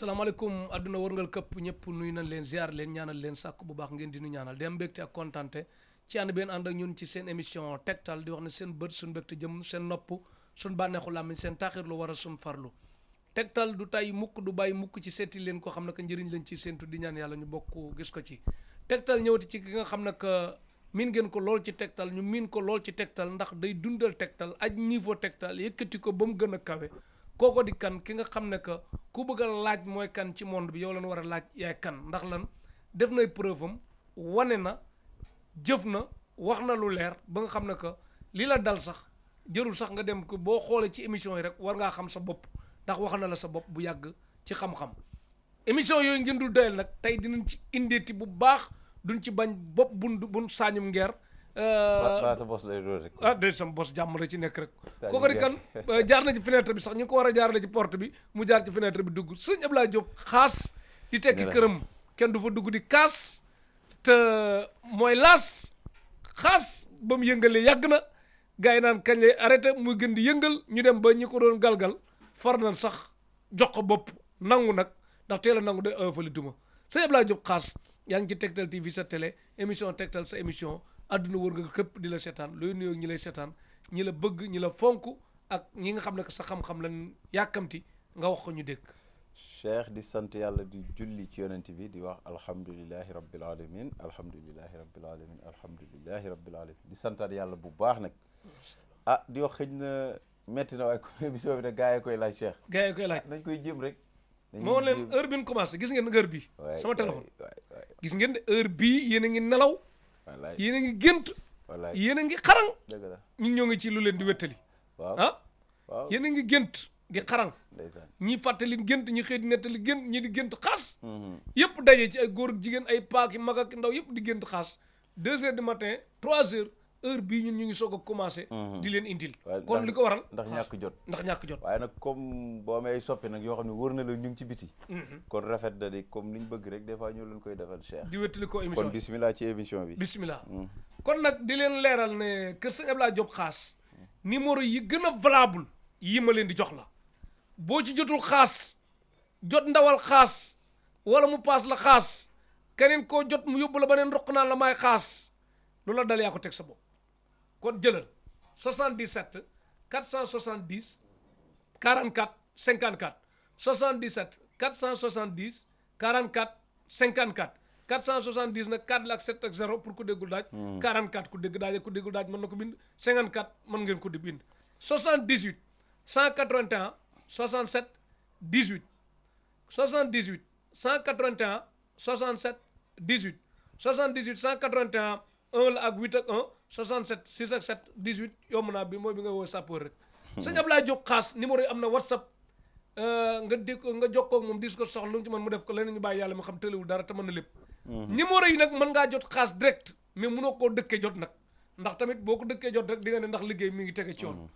asalaamaaleykum adduna wërngal këpp ñëpp nuyu nañ leen ziar leen ñaanal leen sàkk bu baax ngeen di nu ñaanal dem mbégte ak kontante ci ànd benn ànd ak ñun ci seen émission tegtal di wax ne seen bët suñ mbégte jëm seen nopp suñ bànneexu làmmiñ seen taaxir lu war a suñ farlu tegtal du tay mukk du bàyyi mukk ci seeti leen ko xam ne que njëriñ lañ ci séentu di ñaan yàlla ñu bokk gis ko ci tegtal ñëwati ci ki nga xam ne que miin ngeen ko lool ci tegtal ñu miin ko lool ci tegtal ndax day dundal tegtal aj niveau tegtal yëkkati ko ba mu gën a kawe kooko di kan ki nga xam ne que ku bëgg a laaj mooy kan ci monde bi yow lan war a laaj yaay kan ndax lan def nay preuve am wane na jëf na wax na lu leer ba nga xam ne que li la dal sax jërul sax nga dem ko boo xoolee ci émission yi rek war ngaa xam sa bopp ndax wax na la sa bopp bu yàgg ci xam-xam émission yooyu ngeen dul doyal nag tey dinañ ci indeeti bu baax duñ ci bañ bopp bun saañum ngeer ba sa bos lay doon rek. ah de sama bos jàmm la ci nekk rek kooku di kan jaar na ci fenêtre bi sax ñu ko war a jaarale ci porte bi mu jaar ci fenêtre bi dugg sëñ Abdoulaye Diop xaas di tekki këram kenn du fa dugg di kaas te mooy laas xaas ba mu yëngalee yàgg na gars yi naan kañ lay arrêté muy gën di yëngal ñu dem ba ñi ko doon galgal far na sax jox ko bopp nangu nag ndax teel a nangu day oyofali duma sëñ Abdoulaye Diop xaas yaa ngi ci Tektal TV sa télé émission Tektal sa émission adduna wër nga këpp di la seetaan looy nuyoo ñi lay seetaan ñi la bëgg ñi la fonk ak ñi nga xam ne que sa xam-xam lan yàkkamti nga wax ko ñu dégg. Cheikh di sant yàlla di julli ci yonent bi di wax alhamdulilahi rabbil alamin alhamdulilahi rabbil alamin alhamdulilahi rabbil alamin di santaat yàlla bu baax nag di wax xëj na metti na waaye comme émission bi nag gars yi koy laaj Cheikh. gars yi koy laaj nañ koy jéem rek. moo leen heure bi ñu commencé gis ngeen heure bii. sama téléphone gis ngeen heure bii yéen a ngi nelaw. wallaay yéen a ngi gént. wallaay yéen a ngi xarang. dëgg la ñun ñoo ngi ci lu leen di wettali. waaw waaw yéen a ngi gént di xarang. ndeysaan ñii fàttali gént ñi xëy di nettali gént ñii di gént xaas. yëpp daje ci ay góor ak jigéen ay paaki mag ak ndaw yëpp di gént xaas 2 heures du matin 3 heures heure bii ñun ñu ngi soog a commencé. di leen indil. kon li ko waral ndax ñàkk jot. ndax ñàkk jot. waaye nag comme boo amee ay soppi nag yoo xam ne wër na la ñu ngi ci biti. kon rafet da di comme ni ñu bëgg rek des fois ñu leen koy defal Cheikh. di wettali ko émission kon bismillah ci émission bi. bismillah kon nag di leen leeral ne kër sëñ Abdoulaye Diop xaas numéro yi gën a valable yi ma leen di jox la boo ci jotul xaas jot ndawal xaas wala mu paas la xaas keneen koo jot mu yóbbu la ba neen roq naan la maay xaas loolu la dal yaa ko teg sa bopp kon jëlal 77 470 44 54 77 470 44 54 470 nag 4 la ak 7 ak 0 pour ku déggul daaj 44 ku dégg daaj ak ku déggul daaj mën na ko bind 54 mën ngeen ko di bind 78 181 67 18 78 181 67 18 78 181 1 la ak 8 ak 1 67 6 ak 7 18 yomb naa bi mooy bi nga woo sapeur rek sëñ Abdoulaye Diop xaas numéro yi am na WhatsApp nga dégg nga jokkoo ak moom dis ko soxla lu mu ci mën mu def ko leneen ñu bàyyi yàlla mu xam tëlewul dara te mën na lépp numéro yi nag mën ngaa jot xaas direct mais mënoo koo dëkkee jot nag ndax tamit boo ko dëkkee jot rek di nga ne ndax liggéey mi ngi tege ci yoon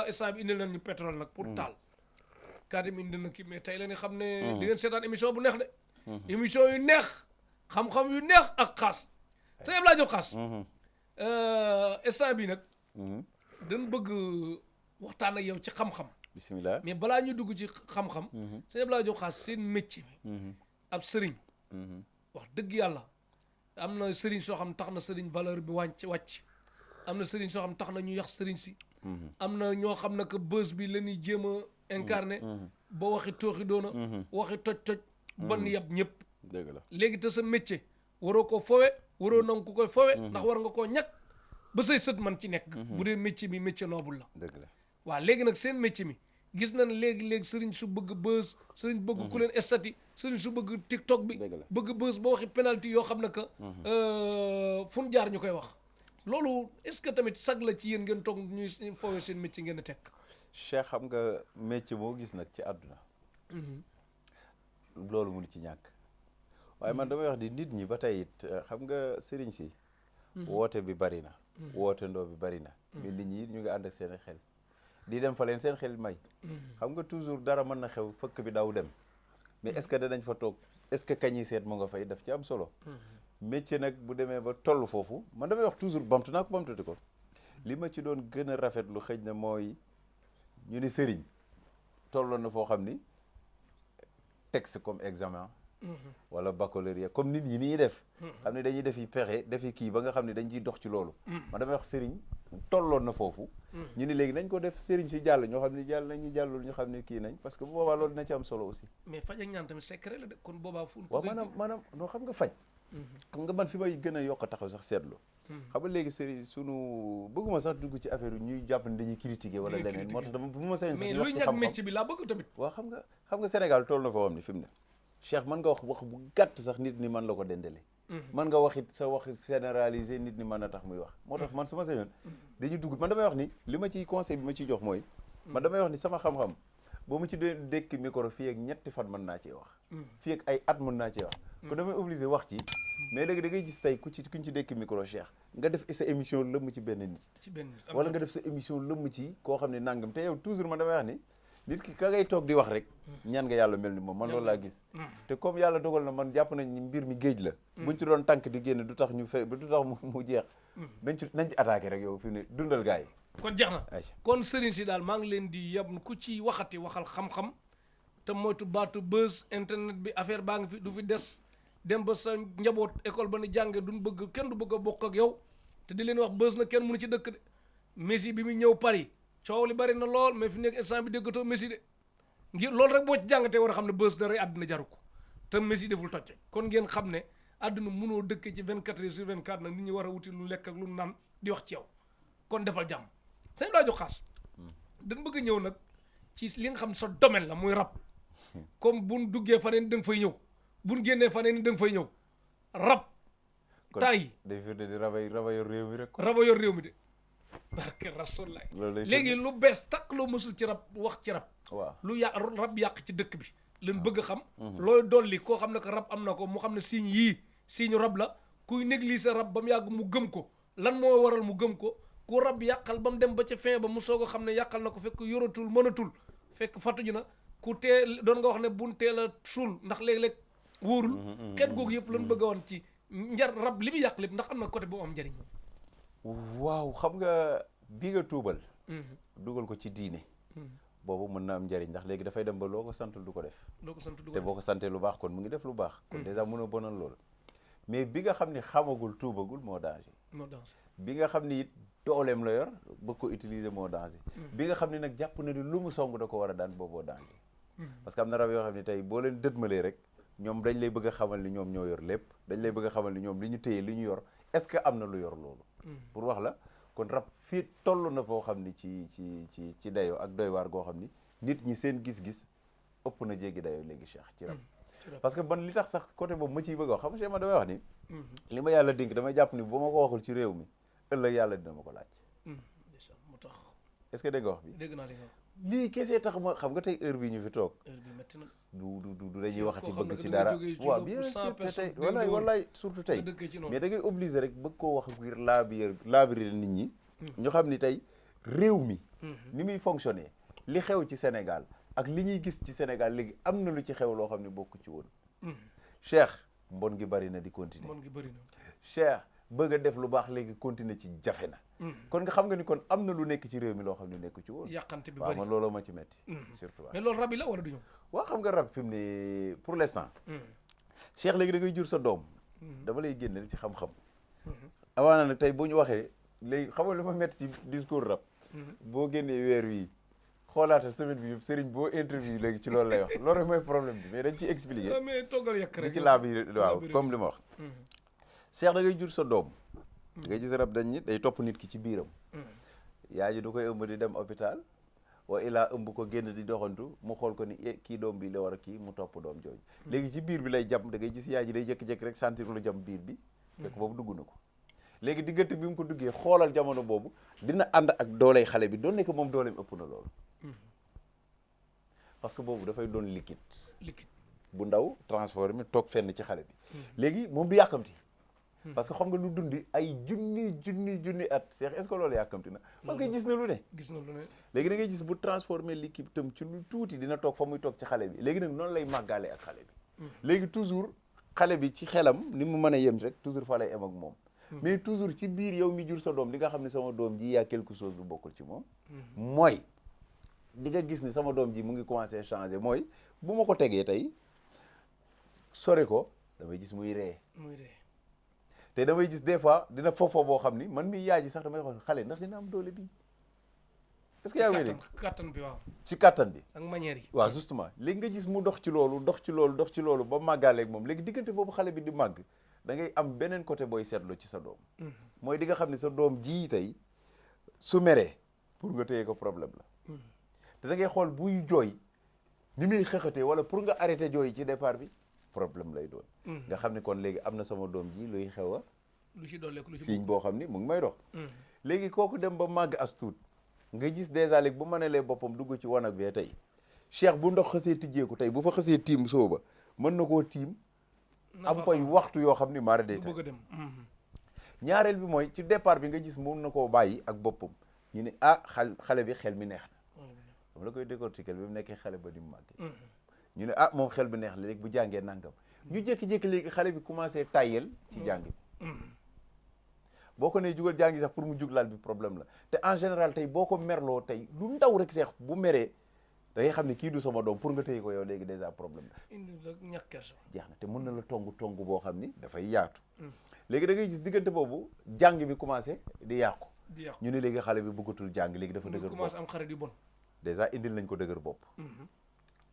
instant bi indil nañ ñu pétrole nag pour taal kaatim indi na kii mais tey la nga xam ne di ngeen seetaan émission bu neex de émission yu neex xam-xam yu neex ak xaas sëñ Abdoulaye Diop xaas instant bi nag dañ bëgg waxtaan ak yow ci xam-xam bismillah mais balaa ñu dugg ci xam-xam sëñ Abdoulaye Diop xaas seen métier bi ab sëriñ wax dëgg yàlla am na sëriñ soo xam tax na sëriñ valeur bi wàcc am na sëriñ soo xam tax na ñu yax sëriñ si am na ñoo xam ne que bës bi la ñuy jéem a incarné ba waxi tooxi doona waxi toj-toj ban yab ñëpp dëgg la léegi te sa métier waroo koo fowe waroo nangu ku koy fowe ndax war nga koo ñàkk ba say sët man ci nekk bu dee métier bi métier noble la dëgg la waaw léegi nag seen métier mi gis nañ léegi sëriñ su bëgg bës sëriñ bëgg ku leen estati sëriñ su bëgg TikTok bi bëgg bës ba waxi penalty yoo xam ne que fu ñu jaar ñu koy wax loolu est-ce que tamit sag la ci yéen ngeen toog ñuy fowe seen métier ngeen a teg Cheikh xam nga métier moo gis nag ci àdduna loolu mënu ci ñàkk waaye man damay wax di nit ñi ba tey it xam nga sëriñ si woote bi bari na woote ndoo bi bari na mais nit ñi ñu ngi ànd ak seen xel di dem fa leen seen xel may xam nga toujours dara mën na xew fëkk bi daw dem mais est-ce que danañ fa toog est-ce que kañi seet mu nga fay daf ci am solo métier nag bu demee ba toll foofu man damay wax toujours bamtu naa ko bamtuti ko li ma ci doon gën a rafetlu xëj na mooy ñu ni sëriñ tolloon na foo xam ni texte comme examen wala baccalauréat comme nit ñi ni ñuy def xam ne dañuy def yi pexe defi kii ba nga xam ne dañ ciy dox ci loolu man damay wax sëriñ tolloon na foofu ñu ni léegi nañ ko def sëriñ si jàll ñoo xam ne jàll nañ ñu jàllul ñu xam ne kii nañ parce que bu boobaa loolu dina ci am solo aussi mais faj ak ñaan tamit secret la de kon boobaa fu waaw maanaam noo xam nga faj xam nga man fi may gën a yokk a taxaw sax seetlu xam nga léegi sëriñ sunu bëgguma sax dugg ci affaire ñuy jàpp ne dañuy critiquer wala leneen moo tax dama bu ma sañoon sax mais ñu wax luy ci ñàkk xam-xam métier bi laa bëgg tamit waaw xam nga Sénégal toll na foo xam ne fi mu ne Cheikh mën nga wax bu gàtt sax nit ni man la ko dendale mën nga wax it sa wax généralisé nit ni mën a tax muy wax moo tax man su ma sañoon dañuy dugg man damay wax ni li ma ciy conseil bi ma ciy jox mooy man damay wax ni sama xam-xam boo mu ci dee dékki micro fii ak ñetti fan mën naa cee wax fii ak ay at mën naa cee wax kon damay obligé wax ci mais léegi da ngay gis tey kuñ ci dékki micro Cheikh nga def sa émission lëmm ci benn nit wala nga def sa émission lëmm ci koo xam ne nangam te yow toujours man damay wax ni nit ki ka ngay toog di wax rek ñaan nga yàlla mel ni moom man loolu laa gis te comme yàlla dogal na man jàpp nañ ni mbir mi géej la buñ ci doon tànk di génn du tax ñu fay du tax mu jeex nañ ci attaqué rek yow fi mu ne dundal gars yi kon jeex na kon sëriñ si daal maa ngi leen di yab ku ci waxati waxal xam-xam te moytu baatu buzz internet bi affaire baa ngi fi du fi des dem ba sa njaboot école ba ni jànge duñ bëgg kenn du bëgg a bokk ak yow te di leen wax buzz na kenn mënu ci dëkk de Messi bi mu ñëw Paris coow li bari na lool mais fi nekk instant bi déggatoo Messi de ngir loolu rek boo ci jàngatee war a xam ne buzz da rey àdduna jaru ko te Messi deful tocce kon ngeen xam ne àdduna mënoo dëkk ci 24 heures sur 24 nag nit ñi war a wuti lu lekk ak lu naan di wax ci yow kon defal jàmm sañ laa jox xaas dañ bëgg ñëw nag ci li nga xam sa domaine la muy rab comme buñ duggee faneen da nga fay ñëw buñ génnee faneen da nga fay ñëw rab temps yi day firnde di raba yor réew mi rek raba yor réew mi de barke rasulullah léegi lu bees takk loo mësul ci rab wax ci rab waaw lu rab yàq ci dëkk bi leen bëgg a xam looy dolli koo xam ne que rab am na ko mu xam ne signe yii signe rab la kuy négliger rab ba mu yàgg mu gëm ko lan moo waral mu gëm ko ku rab yàqal ba mu dem ba ca fin ba mu soog a xam ne yàqal na ko fekk yoratul mënatul fekk fatu ji na ku tee doon nga wax ne buñ teel a suul ndax léeg-léeg wóorul xeet googu yëpp lan bëgg a woon ci njar rab li muy yàq lépp ndax am na côté boobu am njëriñ waaw xam nga bi nga tuubal dugal ko ci diine boobu mën na am njëriñ ndax léegi dafay dem ba loo ko santul du ko def te boo ko santee lu baax kon mu ngi def lu baax kon dèjà mën a bonal loolu mais bi nga xam ne xamagul tuubagul moo danger bi nga xam ni it dooleem la yor bëgg ko utiliser moo danger bi nga xam ne nag jàpp na ni lu mu song da ko war a daan booboo danger parce que am na rab yoo xam ne tey boo leen dëdmalee rek ñoom dañ lay bëgg a xamal ni ñoom ñoo yor lépp dañ lay bëgg a xamal ni ñoom li ñu téye li ñu yor est-ce que am na lu yor loolu pour wax la kon rab fii toll na foo xam ni ci dayoo ak doy waar goo xam ni nit ñi seen gis-gis ëpp na jéggi dayoo léegi Cheikh ci rab parce que ban li tax sax côté boobu ma ciy bëgg a wax xam nga ma damay wax ni li ma yàlla dénk damay jàpp ni bu ma ko waxul ci réew mi ëllëg yàlla dina ma ko laaj moo tax est-ce que dégg nga wax bi dégg naa li nga wax lii kese tax ma xam nga tey heure bi ñu fi toog du dañuy waxati bëgg ci dara waaw bien sûr te tey wallaay surtout tey mais da ngay obligé rek bëgg koo wax ngir laabiri nit ñi ñu xam ni tey réew mi ni muy fonctionner li xew ci Sénégal ak li ñuy gis ci Sénégal léegi am na lu ci xew loo xam ne bokku ci woon Cheikh mbon gi bari na di continuer Cheikh bëgg a def lu baax léegi continuer ci jafe na kon nga xam nga ni kon am na lu nekk ci réew mi loo xam ne nekk ci woon yàqante bi waaw bari man looloo ma ci metti surtout waaw mais loolu rab yi la wala du ñëw waaw xam nga rab fi mu ne pour l'instant Cheikh léegi da ngay jur sa doom dama lay génneel ci xam-xam amaana nag tey bu ñu waxee léegi xam nga lu ma metti ci discours rab boo génnee weer wi xoolaatal semaine bi yëpp sëriñ boo interview léegi ci loolu lay wax loolu rek mooy problème bi mais dañ ciy expliquer mais toggal yàq rek di ci laab yi waaw comme li ma wax Cheikh da ngay jur sa doom da ngay gis rab dañ nit day topp nit ki ci biiram yaay ji du koy ëmb di dem hôpital wa ilaa ëmb ko génn di doxantu mu xool ko ni kii doom bi la war a kii mu topp doom jooju léegi ci biir bi lay jam da ngay gis yaay ji day jékki-jékki rek sentir lu jam biir bi fekk boobu dugg na ko léegi diggante bi mu ko duggee xoolal jamono boobu dina ànd ak dooley xale bi doon ne ko moom dooleem ëpp na loolu parce que boobu dafay doon liquide bu ndaw transformé toog fenn ci xale bi léegi moom du yàkkamti parce que xam nga lu dundi ay junni at Cheikh est-ce que loolu yàkkamti na parce que gis na lu ne léegi da ngay gis bu transformé liquide tam ci lu tuuti dina toog fa muy toog ci xale bi léegi nag noonu lay màggaale ak xale bi léegi toujours xale bi ci xelam ni mu mën a yem rek toujours fa lay em ak moom mais toujours ci biir yow mi jur sa doom di nga xam ne sama doom ji yaa quelque chose lu bokkul ci moom mooy di nga gis ni sama doom ji mu ngi commencé changer mooy bu ma ko tegee tey sori ko damay gis muy ree muy ree te damay gis des fois dina fofo boo xam ni man mi yaay ji sax damay xool xale ndax dina am doole bi est-ce que yaa ngi dégg kattan bi waaw ci kattan bi ak manière yi waaw justement léegi nga gis mu dox ci loolu ba màggaaleeg moom léegi diggante boobu xale bi di màgg da ngay am beneen côté booy seetlu ci sa doom mooy di nga xam ne sa doom ji tey su meree pour nga téye ko problème la te da ngay xool buy jooy ni muy xëxatee wala pour nga arrêté jooy ci départ bi problème lay doon nga xam ne kon léegi am na sama doom ji luy xew a lu ci dolleeku lu ci signe boo xam ni mu ngi may dox léegi kooku dem ba màgg as tuut nga gis dèjà léegi bu mënalee boppam dugg ci wanag bee tey cheikh bu ndox xësee tijjeeku tey bu fa xësee tiim sooba mën na koo tiim am fay waxtu yoo xam ni maara day bëgg a dem ñaareel bi mooy ci départ bi nga gis mun na koo bàyyi ak boppam ñu ne xale bi xel mi neex na dama la koy décortiquer bi mu nekkee xale ba di mu màggee ñu ne moom xel bi neex la léegi bu jàngee nangam ñu jékki-jékki léegi xale bi commencé tàyyel ci jàng bi boo ko nee jugal jàngi sax pour mu jug laal bi problème la te en général tey boo ko merloo tey lu ndaw rek seex bu meree da ngay xam ne kii du sama doom pour nga téye ko yow léegi déjà problème la indi la ñàkk kersa jeex na te mën na la tong boo xam ni dafay yaatu léegi da ngay gis diggante boobu jàng bi commencé di yàqu ñu ne léegi xale bi bëggatul jàng léegi dafa dëgër bopp commencé am xarit yu bon déjà indil nañ ko dëgër bopp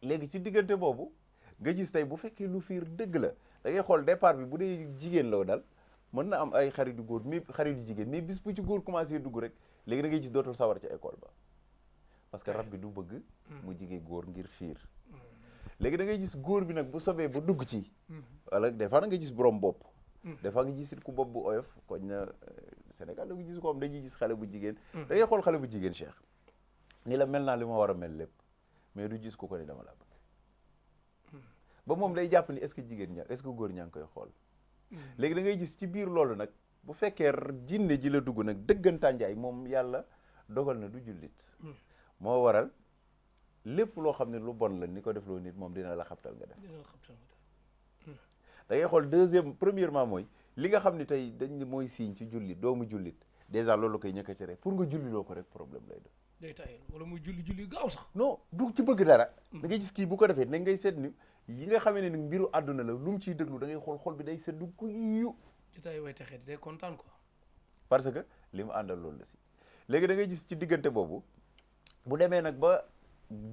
léegi ci diggante boobu nga gis tey bu fekkee lu fiir dëgg la da ngay xool départ bi bu dee jigéen la dal mën na am ay xarit yu góor mais xarit yu jigéen mais bis bu ci góor commencé dugg rek léegi da ngay gis dootul sawar ca école ba parce que rab bi du bëgg mu jigee góor ngir fiir léegi da ngay gis góor bi nag bu sobee ba dugg ci wala des fois na nga gis borom bopp des fois nga gis it ku bopp bu oyof koñ na Sénégal da nga gis ko am dañuy gis xale bu jigéen da ngay xool xale bu jigéen Cheikh ni la mel naa li ma war a mel lépp mais du gis ku ko ni dama la bëgg ba moom day jàpp ni est-ce que jigéen ña est-ce que góor ñaa ngi koy xool léegi da ngay gis ci biir loolu nag bu fekkee jinne ji la dugg nag dëggantaan njaay moom yàlla dogal na du jullit moo waral lépp loo xam ne lu bon la ni ko def loo nit moom dina la xabtal nga def da ngay xool premièrement mooy li nga xam ne tey dañ mooy signe ci jullit doomu jullit dèjà loolu koy ñëkk a tere pour nga julli loo ko rek problème lay doon day tayel wala muy julli gaaw sax non du ci bëgg dara da ngay gis kii bu ko defee na ngay seet ni yi nga xamee ne ni mbiru àdduna la lu mu ciy déglu da ngay xool bi day seddu guyu ci tay way texee day kontaan quoi parce que li mu àndal loolu la si léegi da ngay gis ci diggante boobu bu demee nag ba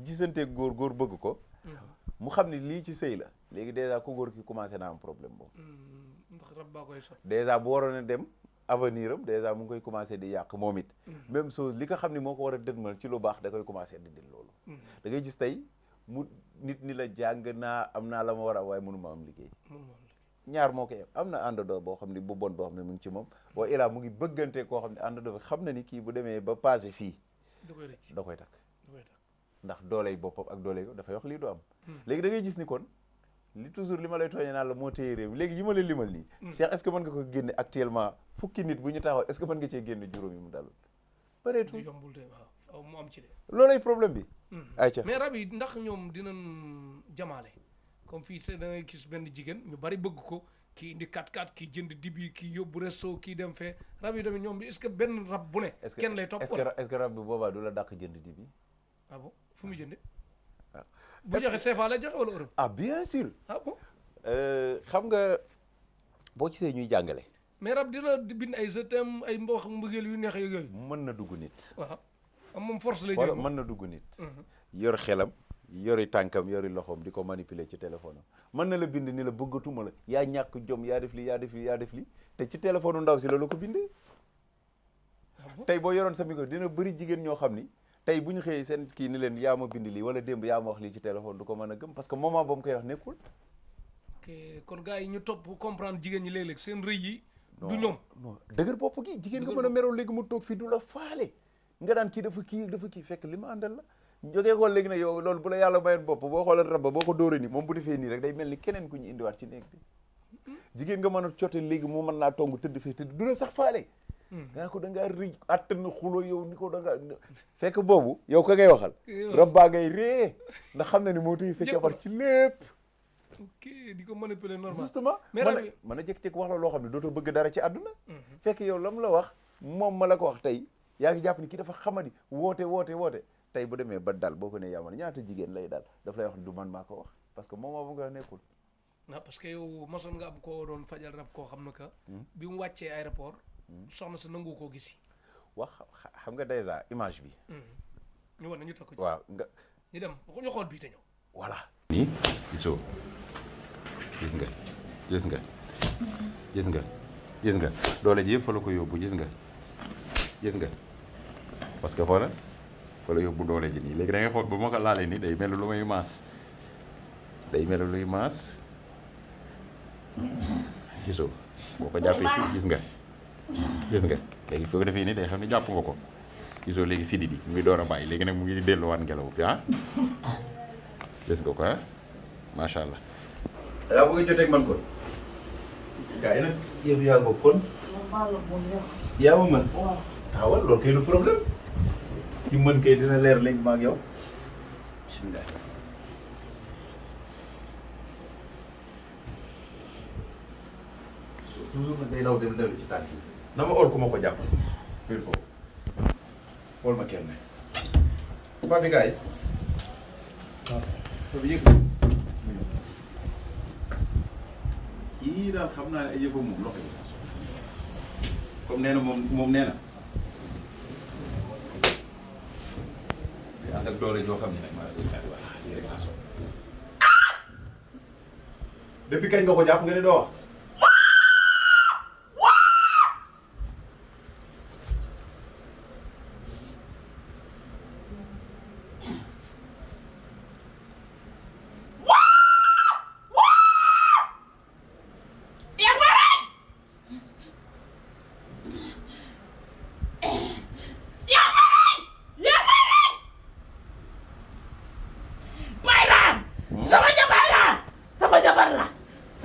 gisante góor bëgg ko mu xam ne lii ci sëy la léegi dèjà ko góor ki commencé naa am problème boobu ndax rab baa koy sot dèjà bu waroon a dem avenir am dèjà mu ngi koy commencé di yàq moom it même chose li nga xam ne moo ko war a dëdmal ci lu baax da koy commencé di dil loolu da ngay gis tey mu nit ni la jàng naa am naa la ma war a waaye mënuma am liggéey ñaar moo koy am na àndandoo boo xam ne bu bon boo xam ne mu ngi ci moom wa ilaa mu ngi bëggante koo xam ne àndandoo bi xam na ni kii bu demee ba passé fii da koy takk ndax dooley boppam ak dooley dafay wax lii du am léegi da ngay gis ni kon li toujours li ma lay tooñee naan la moo téye réew mi léegi yi ma lay limal nii Cheikh est-ce que mën nga ko génne actuellement fukki nit bu ñu taxaw est-ce que mën nga cee génne juróom yi mu dalul bëreetul yombul de waaw mu am ci de loolay problème bi ayca mais rab yi ndax ñoom dinañ jamaale comme fii c'est da ngay gis benn jigéen ñu bari bëgg ko kii indi 4x4 kii jënd dibi kii yóbbu resto kii dem fee rab yi tamit ñoom est-ce que benn rab bu ne kenn lay topp est-ce que rab bi boobaa du la dàq jënd dibi ah bon fu mu jënde bu joxe CFA lay joxe wala euro bien sûr ah bon xam nga boo gisee ñuy jàngale mais rab dina bind ay jetem ay mbox mbëggeel yu neex yooyu mën na dugg nit waaw am moom force lay wala mën na dugg nit yor xelam yori tànkam yori loxoom di ko manipuler ci téléphone am mën na la bind ni la bëggatuma la yaa ñàkk jom yaa def li yaa def li te ci téléphone ndaw si la ko bindee tey boo yoroon sa micro dina bëri jigéen ñoo xam ni tey bu ñu xëyee seen kii ni leen yaa ma bind lii wala démb yaa ma wax lii ci téléphone du ko mën a gëm parce que moment ba mu koy wax nekkul kon gars yi ñu topp comprendre jigéen ñi léeg-léeg seen rëy yi du ñoom non dëgër bopp gi jigéen nga mën a meroo léegi mu toog fii du la faale nga daan kii dafa kii fekk li ma àndal la jógee ko léegi nag yow loolu bu la yàlla mayoon bopp boo xoolee rabba boo ko dóoree nii moom bu defee nii rek day mel ni keneen ku ñu indiwaat ci néeg bi jigéen nga mën a cote léegi mu mën naa tong tëdd fee tëdd du la sax faale ngaa ko da ngaa rëy attan na xulo yow ni ko da ngaa fekk boobu yow ka ngay waxal rabbaa ngay ree ndax xam na ni moo téye sa jabar ci lépp ok di ko manipuler normal justement mën a jékki-jékki wax la loo xam ne dootoo bëgg dara ci àdduna fekk yow lam la wax moom ma la ko wax tey yaa ngi jàpp ni kii dafa xamadi woote tey bu demee ba dal boo ko ne yamal ñaata jigéen lay dal daf lay wax du man maa ko wax parce que moom moo bu nga nekkul waaw parce que yow mosoon nga am koo doon fajal rab koo xam ne que bi mu wàccee aéroport soxna sa nangu koo gisi wax xam nga déjà image bi ñu war na ñu takk ko waaw nga ñu dem ñu xool bii te ñëw voilà nii gisoo gis nga gis nga gis nga gis nga doole ji yëpp fa la ko yóbbu gis nga parce que fa la yóbbu doole ji nii léegi da ngay xool bu ma ko laalee nii day mel lu may maas luy maas gisoo boo ko jàppee fii gis nga léegi foo ko defee nii day xam ne jàpp nga ko gisoo léegi siddi di mu ngi door a bàyyi léegi nag mu ngi delluwaat ngelaw bi gis nga ko macha allah. yaa bëgg a jotee ak man kon. gars yi nag yëf yaa ngi kon. yaa ma mën. taxawal loolu kay du problème. ci mën kay dina leer léegi ma ak yow. bismillah. toujours nag day daw dem dellu ci tànk yi. na ma or ku ma ko jàppal. il faut. xool ma kenn. papi gars yi. papi yëg kii daal xam naa ne ay yëfam moom loxo yi comme nee na moom nee na ànd ak doole joo xam ne nag maa ngi lay wax lii rek laa soxla depuis kañ nga ko jàpp nga ne doo wax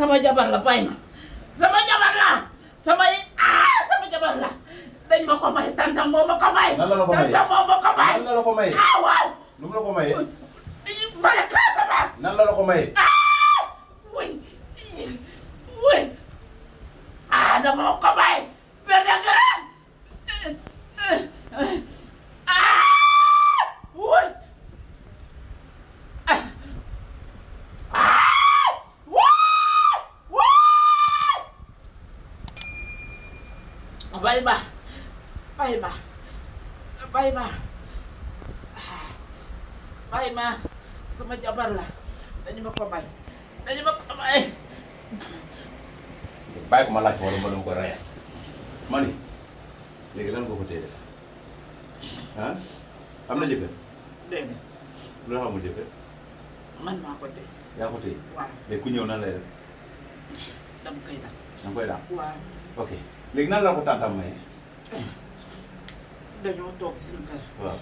sama jabar la bay ma sama jabar la sama jabar la dañ ma ko may tantam moo ma ko may. nan la la ko may tantam moo ma ko may. nan la la ko may. waaw. nu mu la ko mayee. fale Casamance. nan la la ko may. wuy dama ko may. benn grand. wuy. bay ma sama jabar la dañu ma ko may bàyyi ko ma laaj wala ma dama ko raya ma ni léegi lan nga ko tee def am na jëkkër dégg lu la xamul jëkkër man maa ko tee yaa ko tee waaw léegi ku ñëw nan lay def dama koy dal danga koy daal waaw ok léegi nan la ko tàntam maye dañoo toog seen kër waaw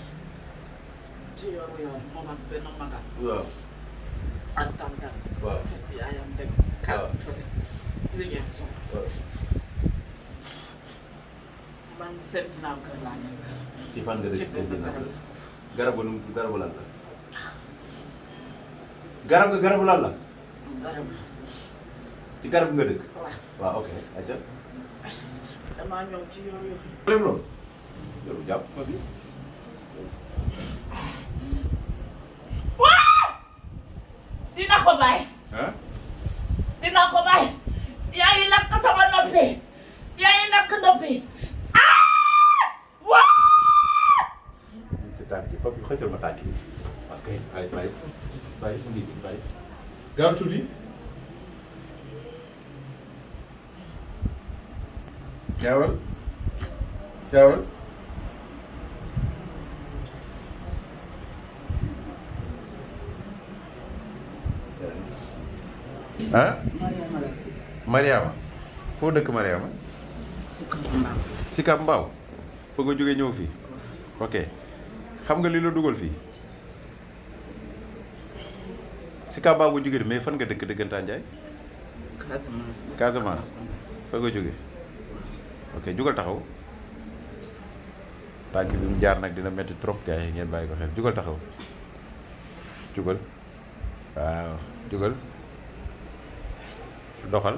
ci yoru moom ak benn magam waaw ak tantam waaw fekk yaayam dem waaw fële liggéey waaw man seen ginnaaw kër laa nekk ci fan nga dëkk ci seen benn ginnaaw garab garabu lan la garabu lan la garab ci garab nga dëkk waaw waaw ok acca damaa ñëw ci yoru def loolu yow jàpp ko bi dina ko bàyyi ah dina ko bàyyi yaa ngi lakk sama noppi yaa ngi lakk noppi ci tànk yi papi xëccal ma tànk yi ok bàyyi fu ngi bi bàyyi gaaw tuuti gaawal ah Mariama foo dëkk Mariama Sicap Mbao fa nga jógee ñëw fii ok xam nga li la dugal fii Sicap Mbao nga jógee mais fan nga dëkk dëggantaan Njaay Casamance fa nga jógee ok jugal taxaw tànk bi mu jaar nag dina metti trop gars yi ngeen bàyyi ko xel jugal taxaw jugal waaw jugal doxal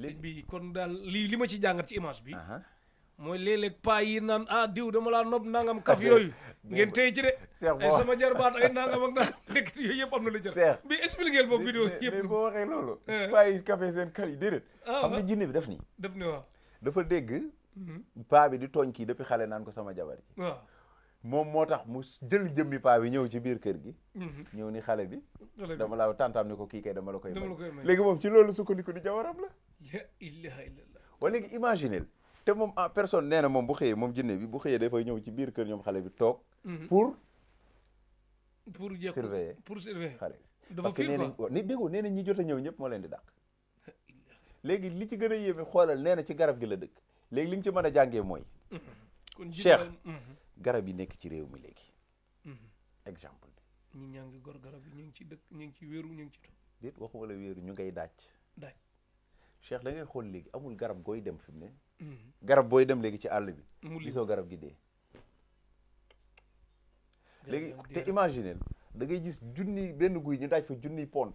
sëñ bi kon daal li ma ci jàngat ci image bi mooy léeg-léeg paa yi naan diw dama laa nopp nangam kaf yooyu ngeen tey ci de Cheikh ay sama jarbaat ay nangam ak nangam dëkk yooyu yëpp am na lu jar Cheikh bi expliqué boobu vidéo mais yëpp boo waxee loolu paa yi café seen kër yi déedéet Ah, xam nga jinne bi def nii def ni waaw dafa dégg paa bi di tooñ kii depuis xale naan ko sama jabar ji waaw moom moo tax mu jël jëmmi paa bi ñëw ci biir kër gi ñëw ni xale bi dama la tantaam ni ko kii kay dama la koy may léegi moom ci loolu sukkandiku di jabaram la la ilaha illallah wala léegi imaginel te moom en personne nee na moom bu xëyee moom jinne bi bu xëyee dafay ñëw ci biir kër ñoom xale bi toog pour jekku surveiller pour surveiller xale bi dafa parce que fiir nee quoi nañ ni déggoo nee nañ ñi jot a ñëw ñëpp moo leen di dàq léegi li ci gën a yéeme xoolal nee na ci garab gi la dëkk léegi li nga ci mën a jàngee mooy kon Cheikh garab yi nekk ci réew mi léegi exemple bi ñi ñaa ngi gor garab yi ñu ngi ci dëkk ñu ngi ci wéeru ñu ngi ci to déet waxuma la wéeru ñu ngay daaj daaj Cheikh da ngay xool léegi amul garab gooy dem fi mu ne garab booy dem léegi ci àll bi gisoo garab gi dee léegi te imaginer da ngay gis junni benn guy ñu daaj fa junniy pont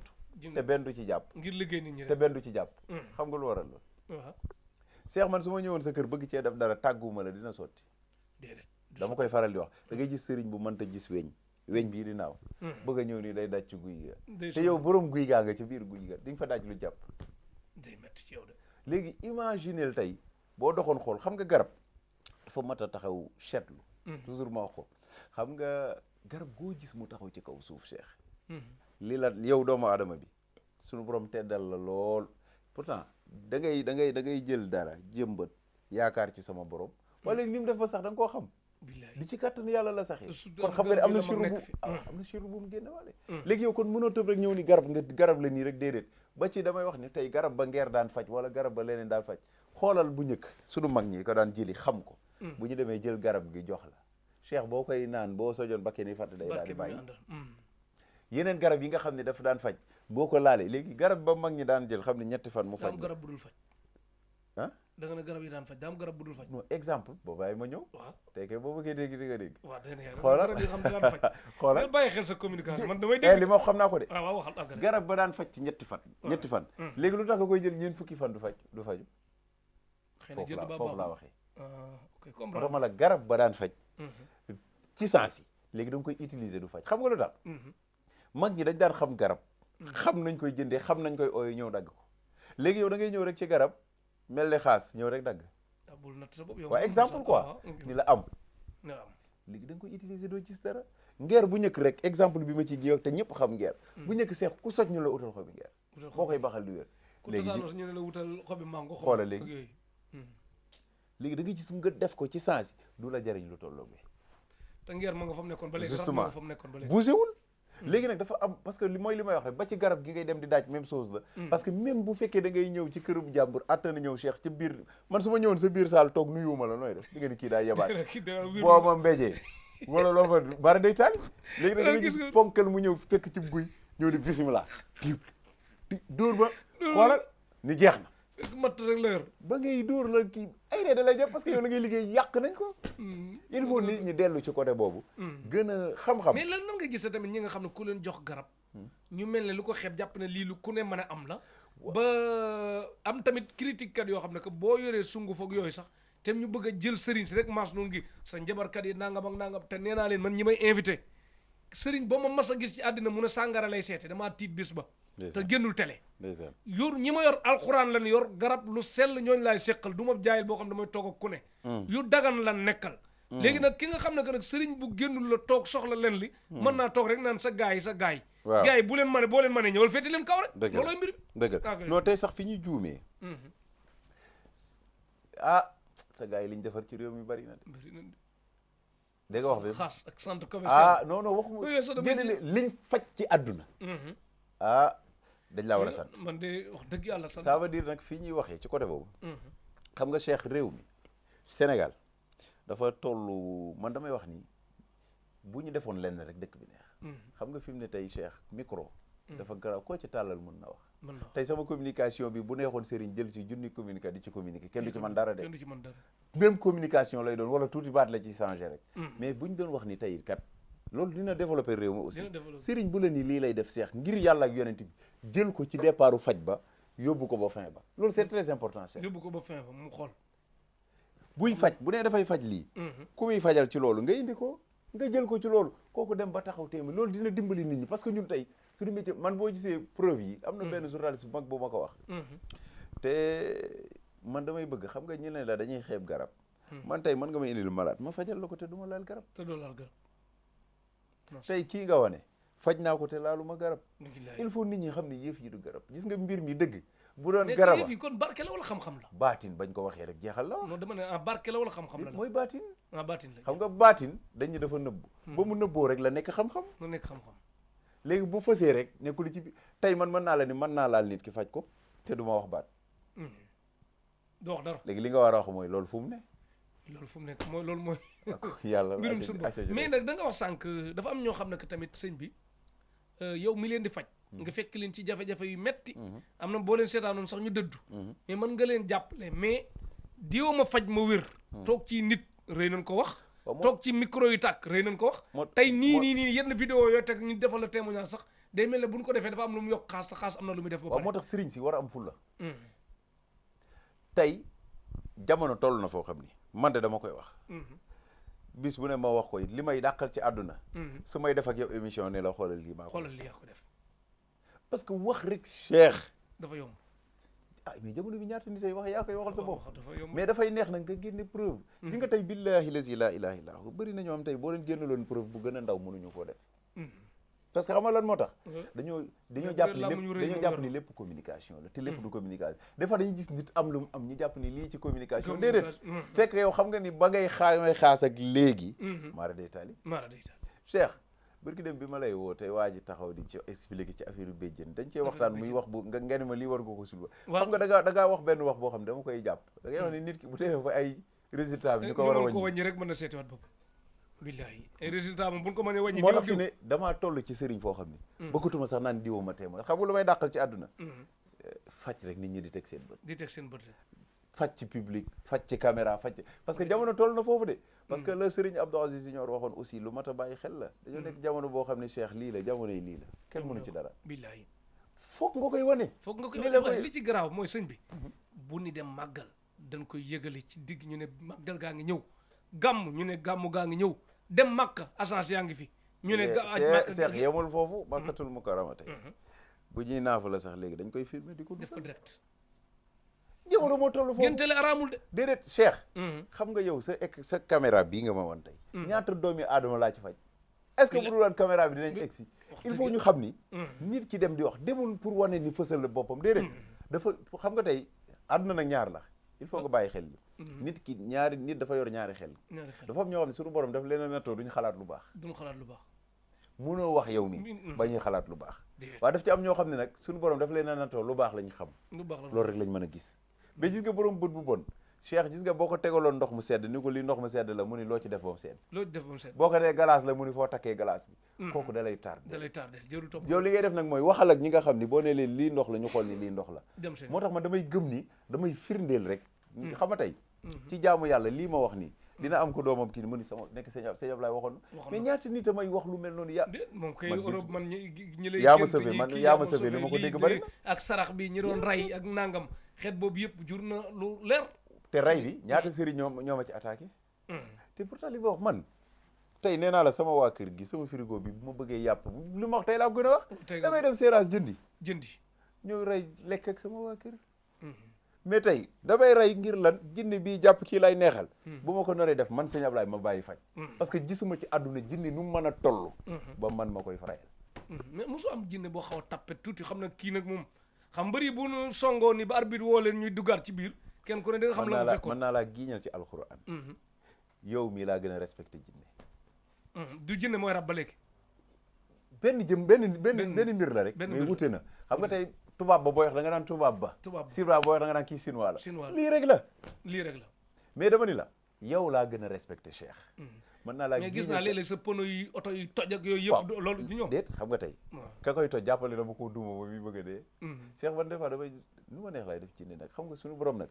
te benn du ci jàpp ngir liggéey nit ñi te benn du ci jàpp xam nga lu waral loolu waaw Cheikh man su ma ñëwoon sa kër bëgg cee def dara tàgguma la dina sotti déedéet dama koy faral di wax da ngay gis sëriñ bu mënta gis weñ bii di naaw bëgg a ñëw nii day daj ci guy ga te yow borom guy gaa nga ci biir guy ga di nga fa daj lu jàpp day metti ci yow de léegi imagineel tey boo doxoon xool xam nga garab dafa mat a taxaw seetlu toujours ma wax ko xam nga garab goo gis mu taxaw ci kaw suuf Cheikh li la yow doomu aadama bi suñu borom teddal la lool pourtant da ngay jël dara jëmbat yaakaar ci sama borom wala léegi ni mu def ba sax da nga koo xam billahi du ci kàttanu yàlla la saxee kon xam nga ne am na siru bu mu génne wale léegi yow kon mënoo tëb rek ñëw ni garab la nii rek déedéet ba ci damay wax ni tey garab ba ngeer daan faj wala garab ba leneen daan faj xoolal bu njëkk suñu mag ñi ko daan jëli xam ko bu ñu demee jël garab gi jox la Cheikh boo koy naan boo sojoon bakkee ni fàtte day daal di bàyyi yeneen garab yi nga xam ne dafa daan faj boo ko laalee léegi garab ba mag ñi daan jël xam ne ñetti fan mu faj garab bu dul faj ah da nga ne garab yi daan faj daa am garab bu dul faj non exemple boo bàyyi ma ñëw waaw tey kay boo bëggee dégg di nga dégg waaw xoolal garab yi xam ne daan faj xoolal bàyyi xel sa communication man damay dégg li ma xam naa ko de waaw waxal àggale garab ba daan faj ci ñetti fan léegi lu tax nga koy jël ñeent fukki fan du faju xëy na jënd ba foofu laa waxee ok moo tax ma la garab ba daan faj ci sens yi léegi da nga koy utiliser du faj xam nga lu tax mag ñi dañ daan xam garab xam nañ koy jëndee xam nañ koy ooyee ñëw dagg ko léegi yow da ngay ñëw rek ci garab mel ne xaas ñëw rek dagg waaw exemple quoi ni la am léegi da nga koy utiliser doo gis dara ngeer bu njëkk rek exemple bi ma ci gi te ñëpp xam ngeer bu njëkk seex ku soj ñu la utal xobi ngeer boo koy baxal du wér léegi ñu ne la wutal xobi mango xoolal léegi léegi da nga gis nga def ko ci sens yi du la jariñ lu tolloog bi te ngeer ma nga fa mu nekkoon ba léegi justement fa mu nekkoon ba léegi bougéwul léegi nag dafa am parce que li mooy li may wax rek ba ci garab gi ngay dem di daaj même chose la parce que même bu fekkee da ngay ñëw ci kërub jàmbur attana ñëw Cheikh ci biir man su ma ñëwoon sa biir saal toog nuyuwuma la nooy def di nga ni kii daa yebaat boo ma mbéjee wala loo fa bari day tànn léegi nag da nga gis ponkal mu ñëw fekk ci guy ñëw di bismillah dóor ba xoolal ni jeex na matt rek la yor ba ngay dóor la kii ay ree da lay jàpp parce que yow la ngay liggéey yàq nañ ko il faut nit ñi dellu ci côté boobu gën a xam-xam mais lan nga gis tamit ñi nga xam ne ku leen jox garab ñu mel ne lu ko xeeb jàpp ne lii lu ku ne mën a am la ba am tamit critique kat yoo xam ne que boo yoree sunguf ak yooyu sax te ñu bëgg a jël sëriñ si rek maas noonu gi sa njabarkat yi nangam ak nangam te nee naa leen man ñi may invité sëriñ ba ma mas a gis ci àddina mu ne sàngara lay seete damaa tiit bis ba te génnul télé yor ñi ma yor alxuraan lan yor garab lu sell ñooñu laay seqal du ma jaayil boo xam ne damay toog ak ku ne yu dagan lan nekkal léegi nag ki nga xam ne que nag sëriñ bu génnul la toog soxla leen li mën naa toog rek naan sa gaay yi bu leen mane boo leen mane ñëwal féete leen kaw rek loolooy mbir bi dëgg non tey sax fi ñuy juumee sa gaay yi liñ defar ci réew mi bari na de dégg nga wax bi xaas ak centre commercial non waxuma jëlele liñ faj ci àdduna dañ laa war a sant man de wax dëgg yàlla sant ça veut dire nag fii ñuy waxee ci côté boobu xam nga Cheikh réew mi Sénégal dafa toll man damay wax ni bu ñu defoon lenn rek dëkk bi neex xam nga fi mu ne tey Cheikh micro dafa garaaw koo ci tàllal mën na wax tey sama communication bi bu neexoon Serigne jël ci junni communiqué di ci communiqué kenn du ci mën dara de même communication lay doon wala tuuti baat la ci changé rek mais bu ñu doon wax ni tey kat loolu dina développé réew mi aussi Serigne bu la ni lii lay def Cheikh ngir yàlla ak yonent bi jël ko ci départu faj ba yóbbu ko ba fin ba loolu c'est très important Cheikh yóbbu ko ba fin ba mu xool buy faj bu nee dafay faj lii ku muy fajal ci loolu nga indi ko nga jël ko ci loolu kooku dem ba taxaw téemi loolu dina dimbali nit ñi parce que ñun tey suñu métier man boo gisee preuve yi am na benn journaliste bu mag bu ma ko wax te man damay bëgg xam nga ñu ne la dañuy xeeb garab man tey mën nga may indil malade ma fajal la ko te du ma laal garab te doo laal garab tey kii nga wane faj naa ko te laalu ma garab il faut nit ñi xam ne yëf yi du garab gis nga mbir mi dëgg bu doon garaba yëf yi kon barke la wala xam-xam la baatin bañ ko waxee rek jeexal la non dama ne barke la wala xam-xam la mooy baatin baatin la xam nga baatin dañu dafa nëbbu ba mu nëbboo rek la nekk xam-xam lu nekk xam-xam léegi bu fësee rek nekkul ci bi tey man mën naa la ni mën naa laal nit ki faj ko te du ma wax baat doo wax dara léegi li nga war a wax mooy loolu fu mu ne loolu fu mu nekk mooy loolu mooy yàlla mbirum suñu bopp mais nag da nga wax sànq dafa am ñoo xam ne que tamit sëñ bi yow mi leen di faj nga fekk leen ci jafe-jafe yu metti am na boo leen seetaanoon sax ñu dëddu mais mën nga leen jàppale mais diwa ma faj ma wér toog ci nit rëy nañ ko wax toog ci micro yu tàkk rëy nañ ko wax tey nii yenn vidéo yooyu teg ñu defal la témoignage sax day mel ne bu ñu ko defee dafa am lu mu yokk xaas sa xaas am na lu muy def ba pare waaw moo tax sëriñ si war a am fulla tey jamono toll na foo xam ni man de dama koy wax bis bu ne ma wax ko it li may dàqal ci àdduna su may def ak yow émission ne la xoolal lii maa ko xoolal lii yaa ko def parce que wax rek cheikh dafa yomb mais jamono bi ñaata nit ay wax yaa koy waxal sa bopp dafa yomb mais dafay neex nag nga génne preuve li nga tey billahi lazi la ilaha illa hu bëri na ñoo am tey boo leen génneloon preuve bu gën a ndaw mënuñu koo def parce que xam nga lan moo tax dañoo jàpp ni lépp communication la te lépp du communication des fois dañuy gis nit am lu mu am ñu jàpp ni lii ci communication déedéet fekk yow xam nga ni ba ngay xaas ak léegi maara day taali cheikh bërki dem bi ma lay woo tey waa ji taxaw di ci expliqué ci affaire béjjën dañ cee waxtaan muy wax bu nga ne ma lii war nga ko sulba xam nga da ngaa wax benn wax boo xam ne dama koy jàpp da ngay wax ni nit ki bu defee fa ay résultat bi ñu ko war a wàññi rek mën na seetiwaat bopp billahi ay résultat moom bu ñu ko mënee wàññi moo tax fi ne damaa toll ci sëriñ foo xam ne bëggatuma sax naan diwoo ma téema xam nga lu may dàqal ci àdduna faj rek nit ñi di teg seen bët faj ci public faj ci caméra faj ci parce que jamono toll na foofu de parce que le Serigne Abdou Aziz Junior waxoon aussi lu mat a bàyyi xel la dañoo nekk jamono boo xam ne Cheikh lii la jamono yi lii la kenn mënu ci dara billahi foog nga koy wane foog nga koy wane li ci garaaw mooy sëñ bi bu ni dem màggal dañ koy yëgale ci digg ñu ne màggal gaa ngi ñëw gàmm ñu ne gàmmu gaa ngi ñëw dem Makka agence yaa ngi fi ñu ne Cheikh yemul foofu Makkatul Mukarrama tey bu ñuy naafu la sax léegi dañ koy filmer di ko def ko direct jamono moo toll foofu ngeen télé araamul de déedéet Cheikh xam nga yow sa caméra bii nga ma woon tey ñaata doomi aadama laa ci faj est-ce que bu dul woon caméra bi dinañ egsi il faut ñu xam ni nit ki dem di wax demul pour wane ni fësal la boppam déedéet dafa xam nga tey àdduna nag ñaar la il faut nga bàyyi xel yi nit ki nit dafa yor ñaari xel dafa am ñoo xam ne suñu borom daf leen a nattoo duñu xalaat lu baax munoo wax yow mi ba ñuy xalaat lu baax waaye daf ci am ñoo xam ne nag suñu borom daf leen a nattoo lu baax lañ xam loolu rek lañ mën a gis mais gis nga borom bët bu bon Cheikh gis nga boo ko tegaloon ndox mu sedd ni ko lii ndox mu sedd la mu ni loo ci def ba mu sedd boo ko dee glace la mu ni foo takkee glace bi kooku da lay tardé yow li ngay def nag mooy waxal ak ñi nga xam ni boo nee leen lii ndox la ñu xool ni lii ndox la moo tax man damay gëm ni damay firndeel rek xam nga tey ci jaamu yàlla lii ma wax nii dina am ko doomam kii ni mu ni sama nekk sëñ Ablaye waxoon mais ñaata nit a may wax lu mel noonu yaa ma sëfe li ma ko dégg bari na ak sarax bi ñi doon rey ak nangam xeet boobu yëpp jur na lu leer te rey bi ñaata sëriñ ñoo ma ci attaqué te pourtant li ma wax man tey nee naa la sama waa kër gi sama frigo bi bu ma bëggee yàpp li ma wax tey laa gën a wax damay dem séerage jëndi ñëw rey lekk ak sama waa kër mais tey damay rey ngir lan jinne bii jàpp kii lay neexal bu ma ko noree def man sëñ Ablaye ma bàyyi faj parce que gisuma ci àdduna jinne nu mu mën a toll ba man ma koy farayal mais mosu am jinne boo xaw a tappet tuuti xam na kii nag moom xam bëri bu nu songoo ni ba arbitre woo leen ñuy duggaat ci biir kenn ku ne da nga xam la mu fekkoon mën naa laa giiñal ci alxuraan yow mii laa gën a respecté jinne du jinne mooy rab ba léegi benn mbir la rek mais wute na xam nga tey tubaab ba booy wax da nga naan tubaab ba sibra booy wax da nga naan kii chinois la lii rek la mais dama ni la yow laa gën a respecté Cheikh mën naa laa mais gis naa léeg-léeg sa pono yi oto yi toj ak yooyu yëpp loolu du ñoom déet xam nga tey ka koy toj jàppale dama ko duuma ba muy bëgg a dee Cheikh man des fois damay nu ma neex laay def ci ni nag xam nga suñu borom nag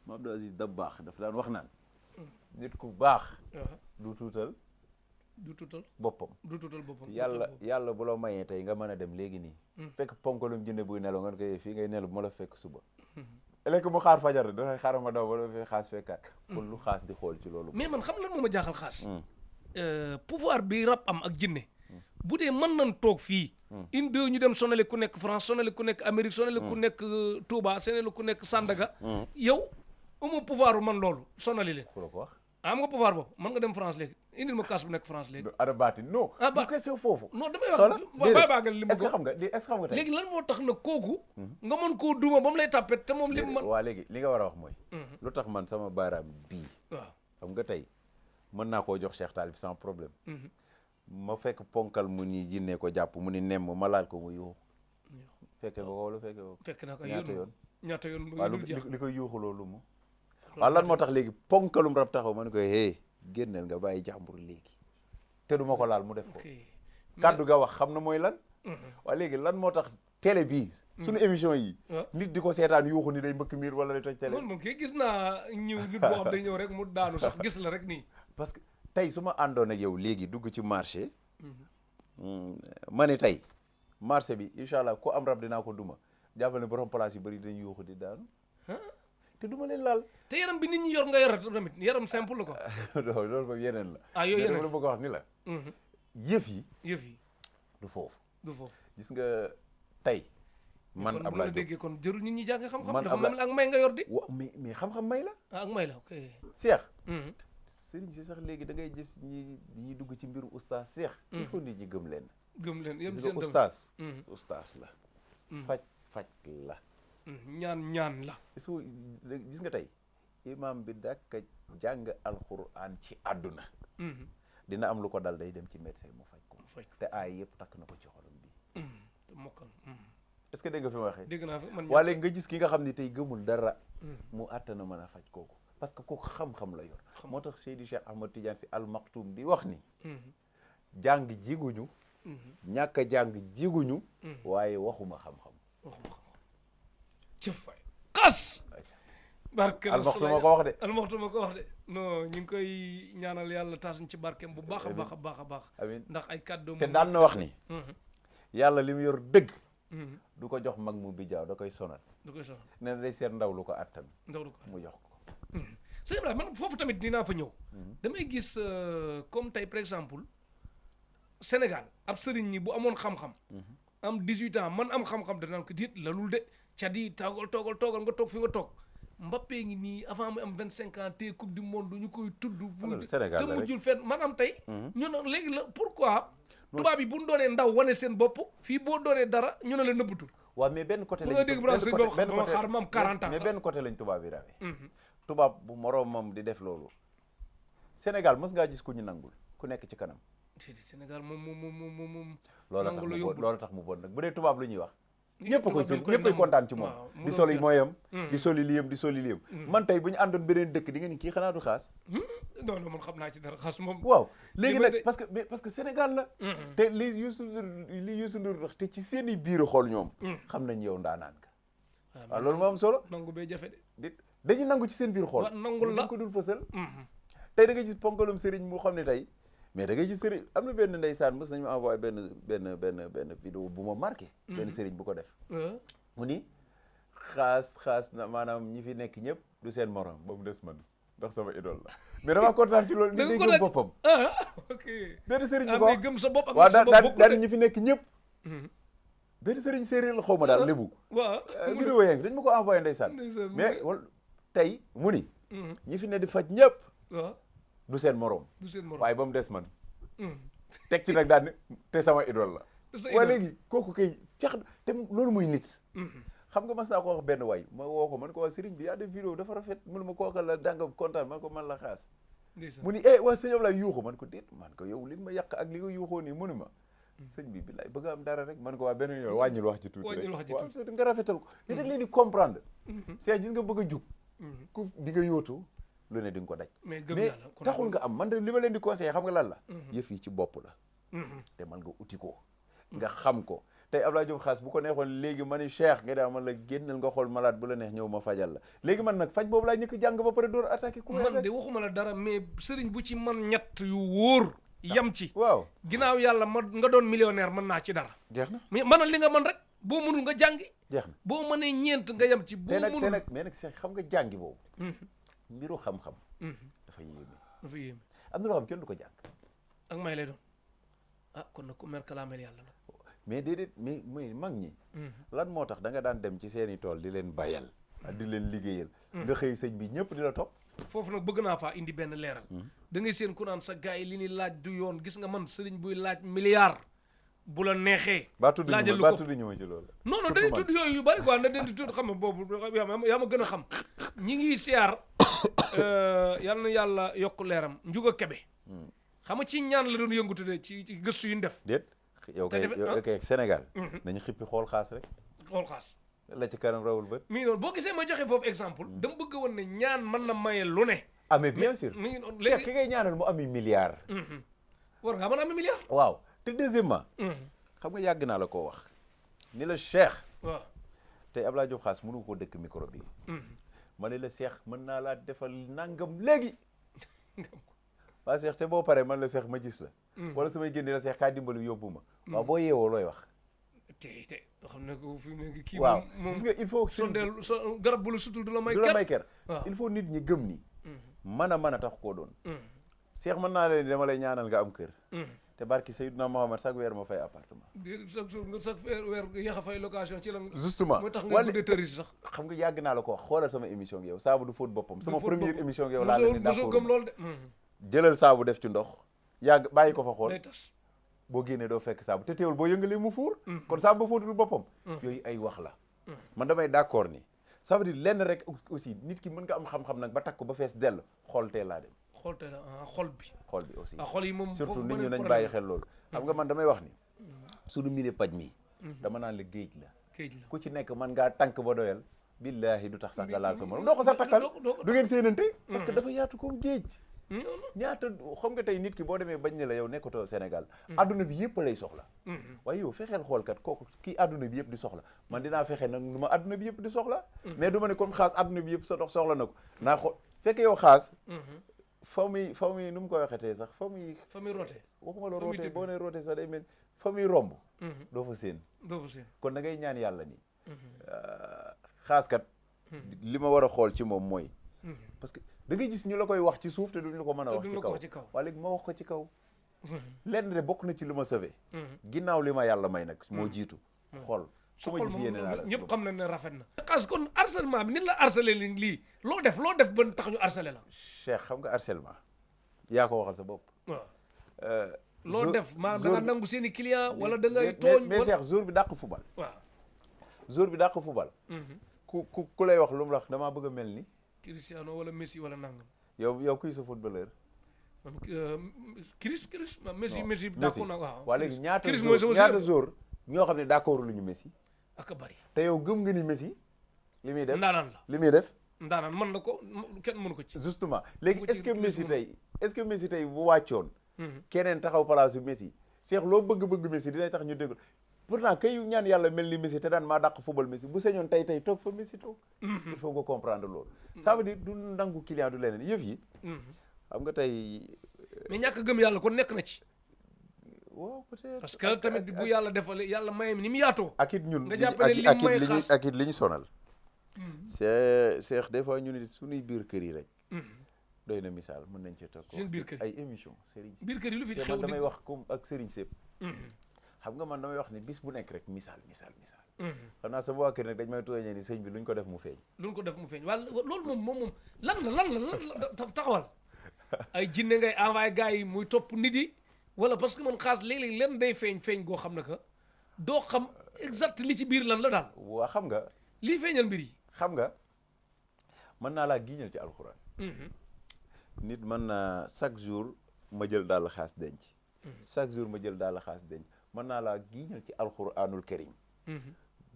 ma Abdou Aziz Dabakh daf daan wax naan nit ku baax du tuutal boppam yàlla bu la mayee tey nga mën a dem léegi nii fekk ponkalum jinne buy nelaw nga koy fii ngay nelaw bu ma la fekk suba lekk mu xaar fajar dafay xaaral ma daw ba la fay xaas fekkaat kon lu xaas di xool ci loolu mais man xam lan moo ma jaaxal xaas pouvoir bi rab am ak jinne bu dee mën nañ toog fii une deux ñu dem sonale ku nekk France sonale ku nekk Amérique sonale ku nekk Touba sonale ku nekk Sandaga yow amoo pouvoir man loolu sonali leen ku la ko wax am nga pouvoir boobu mën nga dem France léegi indil ma kaas bu nekk France léegi ada baati non du question foofu non damay wax bàyyi baagal li mu est-ce que xam nga tey léegi lan moo tax na kooku nga mën koo duma ba mu lay tàppet te moom li mu mën waa léegi li nga war a wax mooy lu tax man sama baaraam bii waaw xam nga tey mën naa koo jox Cheikh Talib sans problème ma fekk ponkal mu ni jinne ko jàpp mu ni nemm ma laal ko mu yuuxu fekke nga ko wala fekke nga ko fekk naa ko ñaata yoon waaw li koy yuuxu loolu mu waaw lan moo tax léegi ponkalum rab taxaw ma ne koy génneel nga bàyyi jàmbur léegi te du ma ko laal mu def ko kàddu ga wax xam na mooy lan waaye léegi lan moo tax télé bii suñu émission yi nit di ko seetaan yuuxu ni day mbëkk miir wala day toj télé man moom kii gis naa nit boo xam day ñëw rek mu daanu sax gis la rek nii parce que tey su ma àndoon ak yow léegi dugg ci marché ma ne tey marché bi incha allah ku am rab dinaa ko duma jàppal ne borom place yu bëri dañu yuuxu di daanu te duma leen laal te yaram bi nit ñi yor nga yor tamit yaram simple la ko loolu moom yeneen la yooyu yeneen la bëgg a wax ni la yëf yi du foofu gis nga tey man ab laa déggee kon jërul nit ñi jàng xam-xam dafa man mel ak may nga yor di mais xam-xam may la ak may la ok Cheikh sëriñ si sax léegi da ngay gis ñi dugg ci mbiru oustaz Cheikh il faut nit ñi gëm leen yem gis seen nga oustaz la faj la ñaan la gis nga tey imam bi dakka jàng alquran ci àdduna dina am lu ko dal day dem ci médecin mu faj ko te aay yëpp takk na ko ci xolam bi te mokkal est-ce que dégg nga fi ma waxee dégg naa fi man waa léegi nga gis ki nga xam ni tey gëmul dara mu àttana mën a faj kooku parce que kooku xam-xam la yor moo tax Seydi Cheikh Ahmad Tidiane Sy Al Maktoum di wax ni jàng jiguñu ñàkk a jàng jiguñu waaye waxuma xam-xam cëf fay xas barke almaxtuma ko wax de almaxtuma ko wax de non ñu ngi koy ñaanal yàlla taasuñ ci barkeem bu baax a baax a baax a baax amiin ndax ay kàddu te daan na wax ni yàlla li mu yor dëgg du ko jox mag mu bijaaw da koy sonal nee na day seet ndaw lu ko attan mu jox ko sëñ Ibrahima man foofu tamit dinaa fa ñëw damay gis comme tey par exemple Sénégal ab sëriñ ñi bu amoon xam-xam am 18 ans man am xam-xam danaan ko diit lalul de ca di toogal nga toog fi nga toog Mbappé ngi nii avant mu am 25 ans te coupe du monde ñu koy tudd Sénégal te mujjul fenn maanaam tey ñu ne léegi la pourquoi tubaab yi bu ñu doonee ndaw wane seen bopp fii boo doonee dara ñu ne la nëbbatu waaw mais benn côté lañ dégg ma xaar ma am 40 ans mais benn côté lañ tubaab yi rawee tubaab bu moroomam di def loolu Sénégal mës ngaa gis ku ñu nangul ku nekk ci kanam Sénégal moom loolu tax mu bon nag bu dee tubaab lu ñuy wax ñëpp koy fil ñëppay kontaan ci moom di soli mooyam di soli liyam man tey bu ñu àndoon beneen dëkk di nga ni kii xanaa du xaas non man xam naa ci dara xaas moom waaw léegi nag parce que Sénégal la te li Youssou Ndour wax te ci seeni biiru xool ñoom xam nañ yow ndaanaan ka waaw loolu moo am solo nangu bee jafe de dañu nangu ci seen biir xool nangul la ko dul fësal tey da nga gis ponkalum sëriñ moo xam ne tey mais da ngay gis sëriñ am na benn ndeysaan mos nañu ma envoyé benn vidéo bu ma marqué benn sëriñ bu ko def mu ni xaas na maanaam ñi fi nekk ñëpp du seen morom ba mu des man ndax sama idole la mais dama kontaan ci loolu ni day gëm boppam ok benn sëriñ bu ko gëm sa bopp ak waaw sa bopp daal ñi fi nekk ñëpp benn sëriñ séeréer la xaw ma daal lébu waaw vidéo yaa ngi dañ ma ko envoyé ndeysaan mais tey mu ni ñi fi ne di faj ñëpp du seen morom waaye ba mu des man teg ci nag daal ne te sama idole la waaye léegi kooku kay cax te loolu muy nit xam nga mas naa ko wax benn waay ma woo ko man ko waa sëriñ bi yaa def vidéo dafa rafet mënu ma kooka la danga kontaan man ko man la xaas mu ni waa sëñ Ablaye yuuxu man ko déet man ko yow li ma yàq ak li nga yuuxoo nii mënu ma sëñ bi billaay bëgg am dara rek man ko waa benn yoon wàññil wax ci tuuti rek waaw nga rafetal ko mais da leen di comprendre c'est gis nga bëgg a jub ku di nga yóotu lu ne di nga ko daj mais taxul nga am man de li ma leen di conseillé xam nga lan la yëf yi ci bopp la te man nga uti ko nga xam ko tey Abdoulaye Diop Khass bu ko neexoon léegi ma ni Cheikh nga daa man la génnal nga xool malade bu la neex ñëw ma fajal la léegi man nag faj boobu laa ñëkk jàng ba pare door attaqué ku man de waxuma la dara mais sëriñ bu ci man ñett yu wóor yam ci waaw ginnaaw yàlla nga doon millionnaire mën naa ci dara jeex na mais mënal li nga mën rek boo mënul nga jàngi jeex na boo mënee ñeent nga yam ci boo mënul te nag mais nag Cheikh xam nga jàngi boobu mbiru xam-xam dafa yéeme dafa yéeme am na loo xam kenn du ko jàng ak may lay doon ah kon nag ku mer kalaameel yàlla nag. mais déedéet mais muy mag ñi lan moo tax da nga daan dem ci seeni tool di leen bayal di leen liggéeyal nga xëy sëñ bi ñëpp di la topp foofu nag bëgg naa faa indi benn leeral da ngay seen ku naan sa gars yi li ñuy laaj du yoon gis nga man sëriñ buy laaj milliard bu la neexee baa tudd laajal lu baa ko tudd ñu ma ci loolu non non dañuy tudd yooyu yu bari quoi na den di tudd xam nga boobu yaa ma gën a xam ñi ngi siyaar yal na yàlla yokk leeram Njuga Kebe xam nga ci ñaan la doon yëngutu de ci gëstu yu ñu def déet yow kay Sénégal nañu xippi xool xaas rek xool xaas la ci kanam rawul bët mi ngi noonu boo gisee ma joxe foofu exemple dama bëgg woon ne ñaan mën na maye lu ne ah mais bien sûr mi ngi noonu Cheikh léegi ki ngay ñaanal mu ami milliard war ngaa mën a am milliard waaw te deuxièmement xam nga yàgg naa la koo wax ni la Cheikh waaw tey Abdoulaye Diop Khass mënu koo dëkk micro bi ma ne la Cheikh mën naa laa defal nangam léegi waa Cheikh te boo paree man la Cheikh ma gis la wala samay génne la Cheikh kaa dimbali yóbbu ma waaw boo yeewoo looy wax te xam ne ko fi mu ne kii waaw moom gis nga il faut sondeel garab bu la sutul du la may du la may ker waaw. il faut nit ñi gëm ni mën a tax koo doon Cheikh mën naa leen dama lay ñaanal nga am kër te barki Seydina Mohamed chaque weer ma fay appartement chaque jour nga chaque weer yéex a fay location ci la justement mooy tax nga guddee tëris sax xam nga yàgg naa la ko wax xoolal sama émission ak yow saabu du fóot boppam sama Du fóot première boppam. émission ak yow laa leen di mosoo gëm d'accord loolu de jëlal saabu def ci ndox yàgg bàyyi ko fa xool day tas boo génnee doo fekk saabu te teewul boo yëngalee mu fuur kon saabu ba fóotul boppam yooyu ay wax la man damay d'accord ni ça veut dire lenn rek aussi nit ki mën nga am xam-xam nag ba takk ko ba fees dell xool tee laa dem xool te la xol bi xool bi aussi xol yi moom surtout foofu nit ñi beneen nañ problème bàyyi xel loolu xam nga man damay wax ni suñu milieu paj mi dama naan la géej la géej la ku ci nekk man ngaa tànk ba doyal billaahi du tax sax nga laal sa morom doo ko sax takkal du ngeen séenante parce que dafa yaatu comme géej ñaata xam nga tey nit ki boo demee bañ ne la yow nekkatoo Sénégal adduna bi yëpp lay soxla waaye yow fexeel xoolkat kooku kii adduna bi yëpp di soxla man dinaa fexe nag nu ma adduna bi yëpp di soxla mais du ma ne comme xaas adduna bi yëpp soxla na ko naa xool fekk yow xaas fa muy nu mu koy waxetee sax fa muy rootee waxuma la fa muy rootee tëgg. boo ne rootee sax day mel fa muy romb doo fa séen doo fa seen kon da ngay ñaan yàlla ni xaaskat li ma war a xool ci moom mooy parce que da ngay gis ñu la koy wax ci suuf te duñ la ko mën a te wax duñ ci la ko kaw wax ci kaw. waaye léegi ma wax ko ci kaw lenn de bokk na ci lu ma sauvé ginnaaw li ma yàlla may nag moo jiitu xool su ma xol gis moom yéene naa la ñëpp xam nañ ne rafet na xaas kon harcèlement bi nit la harcelé lii loo def ba tax ñu harcelé la Cheikh xam nga harcèlement yaa ko waxal sa bopp waaw Euh, loo jour- def maanaam da jour nga bi- nangu seen i client wala da ngay mais tooñ mais Cheikh jour bi dàq fubal waaw jour bi dàq fubal ku lay wax lu mu la wax damaa bëgg a mel ni Cristiano wala Messi wala nangam yow kuy sa footballeur man Chris Messi Non, Messi d'accord na waaw waa léegi ñaata Chris mooy jour sama ñaata sœur. jour ñoo xam ne d'accord lu ñu Messi ak a bari te yow gëm nga ni Messi li muy def ndaanaan la li muy def ndaanaan mën na ko kenn mënu ko ci justement léegi bu ci est-ce que Messi tourisme. tey est-ce que Messi tey bu wàccoon keneen taxaw place su Messi Cheikh loo bëgg Messi dinay tax ñu dégg pourtant kay ñaan yàlla mel ni Messi te daan maa dàq football Messi bu sañoon tey toog fa Messi toog il faut nga comprendre loolu ça veut dire du nangu client du leneen yëf yi xam nga tey mais ñàkk gëm yàlla kon nekk na ci waaw peut-être parce que tamit bu yàlla defale yàlla maye ni mu yaatoo ak it ñun nga jàpp ne lim may xaas ak it li ñu sonal c'est Cheikh des fois ñu ne suñuy biir kër yi rek doy na misaal mën nañ ci toog seen biir kër yi. ay émission Serigne si biir kër yi lu fi te xew man di damay wax comme ak Serigne Sepp xam nga man damay wax ni bis bu nekk rek misaal xam naa sama waa kër nag dañ may tooñee ni sëñ bi luñ ko def mu feeñ lu ko def mu feeñ wala loolu moom lan la taxawal ay jinne ngay envoyé gars yi muy topp nit yi wala parce que man xaas léeg-léeg leen day feeñ goo xam ne que doo xam exact li ci biir lan la daal waa xam nga lii feeñal mbir yi xam nga mën naa laa giiñal ci alxuraan nit mën naa chaque jour ma jël daal xaas denc chaque jour ma jël daal xaas denc mën naa laa giiñal ci alxuraanul karim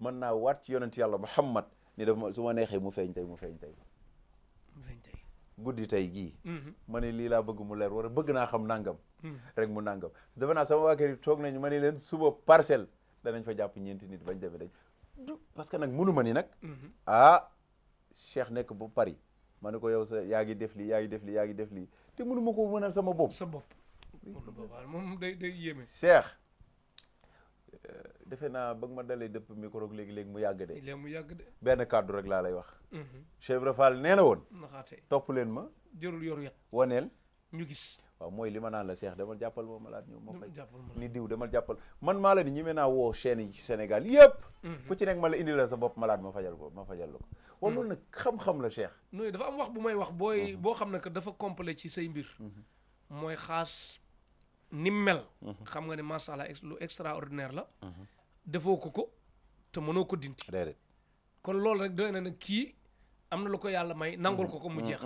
mën naa waat ci yonent yàlla Muhammad ni daf ma su ma neexee mu feeñ tey guddi tey gii ma ne lii laa bëgg mu leer wala bëgg naa xam nangam rek mu nangam defe naa sama waa kër yi toog nañu ma ne leen suba parcelle danañ fa jàpp ñeenti nit bañ demee dañ parce que nag mënu ma ni nag Cheikh nekk ba Paris ma ne ko yow sa yaa ngi def lii te mënu ma ko mënal sama bopp sa bopp moom day yéeme Cheikh defe naa ba nga ma dalee dëpp micro léegi mu yàgg de léegi mu yàgg de benn kàddu rek laa lay wax Cheikh Ibra Fall nee na woon naxaate topp leen ma jërul yor yat waneel ñu gis. waaw mooy li ma naan la Cheikh demal jàppal ma malade ñëw ma fay jàppal ma ni diw demal jàppal man maa la ni ñi mee naa woo chaîne yi ci Sénégal yëpp ku ci nekk ma la indi la sa bopp malade ma fajal la ko wala loolu nag xam-xam la Cheikh. non dafa am wax bu may wax boo xam ne que dafa complet ci say mbir mooy xaas ni mel xam nga ne macha allah lu extraordinaire la defoo ko te mënoo ko dindi déedéet kon loolu rek doy na ne kii am na lu ko yàlla may nangul ko mu jeex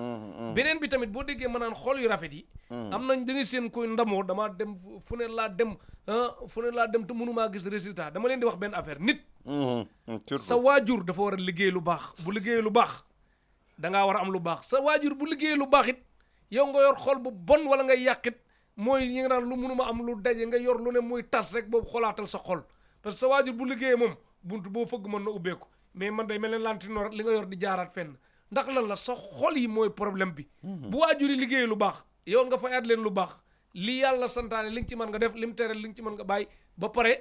beneen bi tamit boo déggee ma naan xol yu rafet yi am nañ da ngay seen koy ndamoo damaa dem fu ne laa dem te mënumaa gis résultat dama leen di wax benn affaire nit sa waajur dafa war a liggéey lu baax bu liggéey lu baax dangaa war a am lu baax sa waajur bu liggéey lu baax it yow nga yor xol bu bon wala ngay yàqit mooy ñi nga naan lu mënuma am lu daje nga yor lu ne muy tas rek boobu xolaatal sa xol parce que sa waajur bu liggéeyee moom buntu boo fëgg mën na ubbeeku mais man day mel ne lantinoor li nga yor di jaaraat fenn ndax lan la sa xol yi mooy problème bi bu waajur yi liggéey lu baax yow nga fayaat leen lu baax li yàlla santaane li nga ci mën nga def li mu tere li nga ci mën nga bàyyi ba pare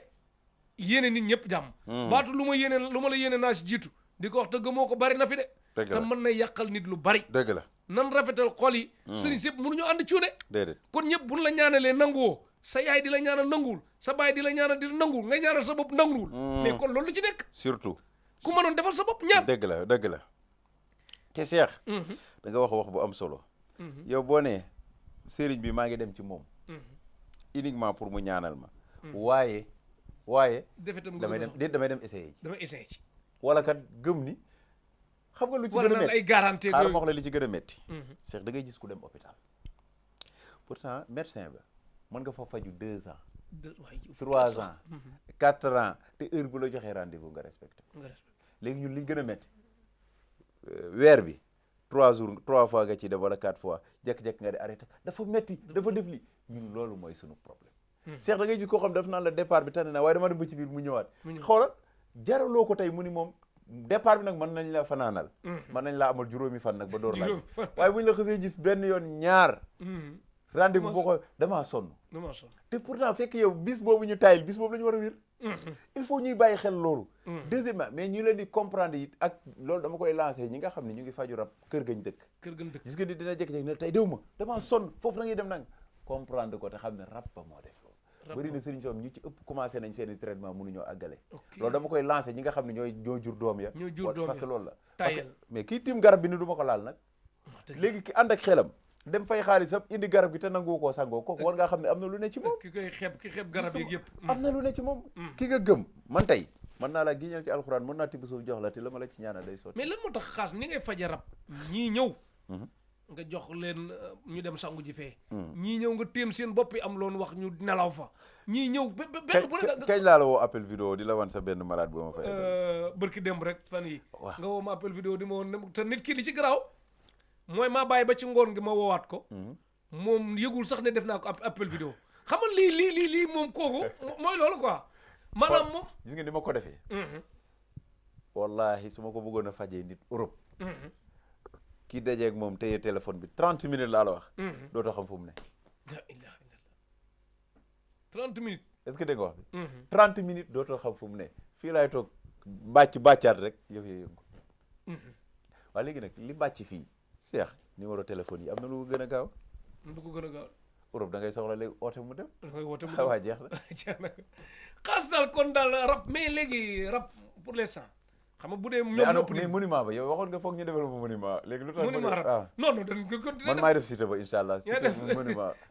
yéene nit ñëpp jàmm baatu lu ma la yéene naa si jiitu di ko wax te gëmoo ko bari na fi de te mën na yàqal nit lu bari dëgg la nan rafetal xol yi sëriñ si yëpp mënuñu ànd cuune déedéet kon ñëpp buñ la ñaanalee nanguwoo sa yaay di la ñaanal nanguwul sa baay di la ñaanal di la nanguwul nga ñaanal sa bopp nanguwul mais kon loolu lu ci nekk surtout ku mënoon defal sa bopp ñaan dëgg la te Cheikh da nga wax bu am solo yow boo nee sëriñ bi maa ngi dem ci moom uniquement pour mu ñaanal ma waaye damay dem essayer ci wala kat gëm ni xam nga lu ci gën a métti ay garantie xaaral ma wax la li ci gën a métti Cheikh da ngay gis ku dem hôpital pourtant médecin ba mën nga fa faju 2 ans 3 ans 4 ans te heure bu la joxee rendez-vous nga respecté léegi ñun li gën a métti weer bi 3 fois nga ci dem wala 4 fois jekk-jekk nga di arrêté dafa métti dafa def li ñun loolu mooy sunu problème Cheikh da ngay gis koo xam daf naan la départ bi tane na waaye dama dem ba ci biir mu ñëwaat xoolal jaraloo ko tey mu ni moom départ bi nag mën nañ la fanaanal mën nañ laa amal juróomi fan nag ba door laaj waaye bu ñu la xasee gis benn yoon ñaar rendez-vous boo ko damaa sonn te pourtant fekk yow bis boobu ñu tayil bis boobu la ñu war a wér il faut ñuy bàyyi xel loolu deuxièmement mais ñu leen di comprendre it ak loolu dama koy lancé ñi nga xam ne ñu ngi faju rab kër gañ dëkk gis nga ni dina jékki-jékki ne tey déw ma damaa sonn foofu la ngay dem nag comprendre ko te xam ne rab ba moo def loolu bëri na sëriñ soom ñu ci ëpp commencé nañ seen i traitement mënuñoo àggale loolu dama koy lancé ñi nga xam ne ñoo jur doom ya parce que loolu la parce que mais kii tiim garab bi ni du ma ko laal nag léegi ki ànd ak xelam dem fay xaalisam indi garab gi te nangu koo sangoo kooku war ngaa xam ne am na lu ne ci moom ki xeeb garab yi yëpp am na lu ne ci moom ki nga gëm man tey mën naa la giñal ci alxuraan mën naa tibb suuf jox la te la ma la ci ñaanal day sotti mais lan moo tax xaas ni ngay faje rab ñii ñëw nga jox leen ñu dem sangu ji fee ñii ñëw nga téem seen bopp yi am loon wax ñu nelaw fa ñii ñëw benn bu ne kañ laa la woo appel vidéo di la wan sa benn malade bu ma fay bërki démb rek fan yi nga woo ma appel vidéo di ma woon te nit ki li ci garaaw mooy maa bàyyi ba ci ngoon gi ma woowaat ko moom yëgul sax ne def naa ko appel vidéo xam nga lii moom kooku mooy loolu quoi maanaam moom gis nga ni ma ko defee wallahi su ma ko bëggoon a fajee nit Europe kii dajeeg moom téye téléphone bi 30 minutes laa la wax dootoo xam fu mu ne la ilaha illallah 30 minutes est-ce que dégg nga wax bi 30 minutes dootoo xam fu mu ne fii laay toog bàccaat rek yëf yee yëngu waaye léegi nag li bàcc fii Cheikh numéro téléphone yi am na lu ko gën a gaaw lu ko gën a gaaw Europe da ngay soxla léegi oote mu dem da ngay woote mu dem waa jeex na xaas daal kon daal rab mais léegi rab pour l'instant xam nga bu dee ñoom mais monument ba yow waxoon nga foog ñu defal ma monument léegi lu tax monument rab non dañ ko continuer man maay def cité ba incha allah cité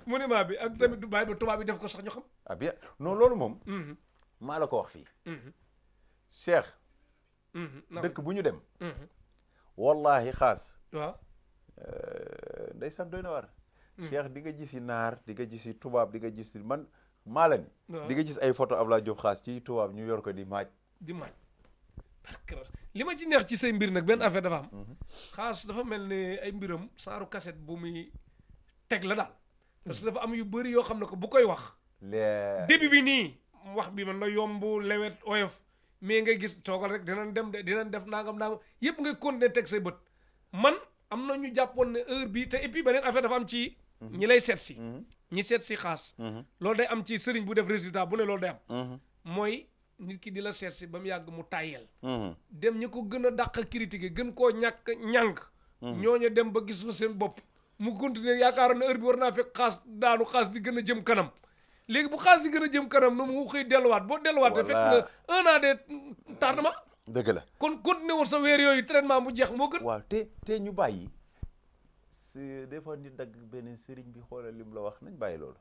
monument bi ak tamit du bàyyi ba tubaab bi def ko sax ñu xam ah bien non loolu moom maa la ko wax fii Cheikh dëkk bu ñu dem wallahi xaas waaw ndeysaan doy na war Cheikh di nga gisi naar di nga gisi tubaab di nga gisi man maa la ni di nga gis ay photo Abdoulaye Diop xaas ci tubaab ñu yor ko di maaj li ma ci neex ci say mbir nag benn affaire dafa am xaas dafa mel ni ay mbiram saaru cassette bu muy teg la daal parce que dafa am yu bëri yoo xam ne ko bu koy wax début bi nii wax bi man na yomb lewet oyof mais ngay gis toogal rek dinañ def nangam yëpp ngay continuer teg say bët man am na ñu jàppoon ne heure bi te et puis beneen affaire dafa am ci ñi lay seet si ñi seet si xaas loolu day am ci sëriñ bu def résultat bu ne loolu day am mooy nit ki di la seet si ba mu yàgg mu tàyyel dem ñi ko gën a dàq critiquer gën koo ñàkk ñàng ñooñu dem ba gis fa seen bopp mu continuer yaakaaroon ne heure bi war naa fekk xaas daanu xaas di gën a jëm kanam léegi bu xaas di gën a jëm kanam nu mu xëy delluwaat boo delluwaatee fekk nga 1 an de tardement dëgg la kon continuer woon sa weer yooyu traitement mu jeex moo gën waaw te ñu bàyyi des fois nit dagg beneen sëriñ bi xoolal lim la wax nañ bàyyi loolu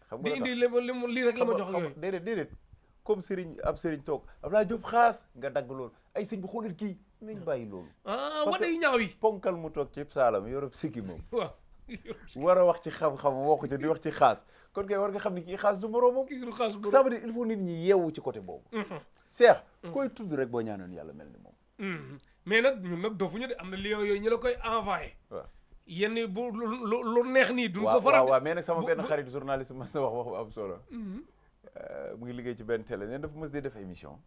xam nga di indi lii rek la ma jox ak yooyu déedéet comme ab sëriñ toog Abdoulaye Diop xaas nga dagg loolu ay sëñ bi xoolal kii nañ bàyyi loolu wane yu ñaaw yi ponkal mu toog ci saalam Europe sikki moom waaw war a wax ci xam-xam waxu ci di wax ci xaas kon kay war nga xam ne kii xaas du moroomam ça veut dire il faut nit ñi yeewu ci côté boobu seex koy tudd rek boo ñaanoon yàlla mel ni moom mais nag ñun nag dofuñu de am na lion yooyu ñu la koy envoyé waaw yenn bu lu neex nii duñ ko faral waaw mais nag sama benn xarit journaliste mas na wax bu am solo mu ngi liggéey ci benn télé nee dafa mës di def émission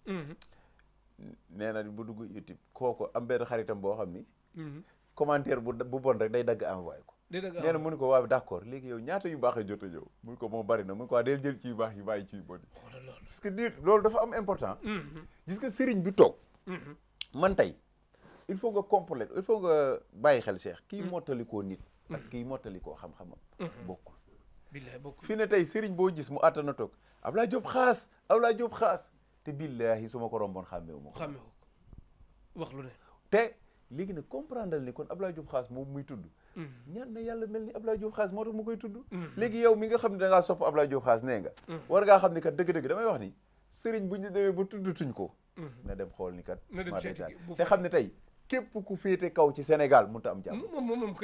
nee na bu dugg YouTube kooku am benn xaritam boo xam ni commentaire bu bon rek day dagg envoyé ko nee na mu ne ko waaw d'accord léegi yow ñaata yu baax a jot a ñëw mu ne ko moo bari na mu ne ko waa del jël ci yu baax yi bàyyi ci yu bon parce que nit loolu dafa am important gis nga sëriñ bi toog man tey il faut nga compléter il faut nga bàyyi xel Cheikh kii mottalikoo nit ak kii mottalikoo xam-xamam bokkul billahi bokkul fi ne tey sëriñ boo gis mu àttana toog Abdoulaye Diop xaas te billahi su ma ko romboon xàmmeewu ma ko wax lu ne te léegi nag comprendre ni kon Abdoulaye Diop xaas moom muy tudd ñaan na yàlla mel ni Abdoulaye Diop xaas moo tax mu koy tudd léegi yow mi nga xam ne da ngaa sopp Abdoulaye Diop xaas nee nga war ngaa xam ni kat dëgg-dëgg damay wax ni sëriñ bu ñu demee ba tuddatuñ ko na dem xool ni kat te xam ne tey képp ku féete kaw ci Sénégal mënut a am jàmm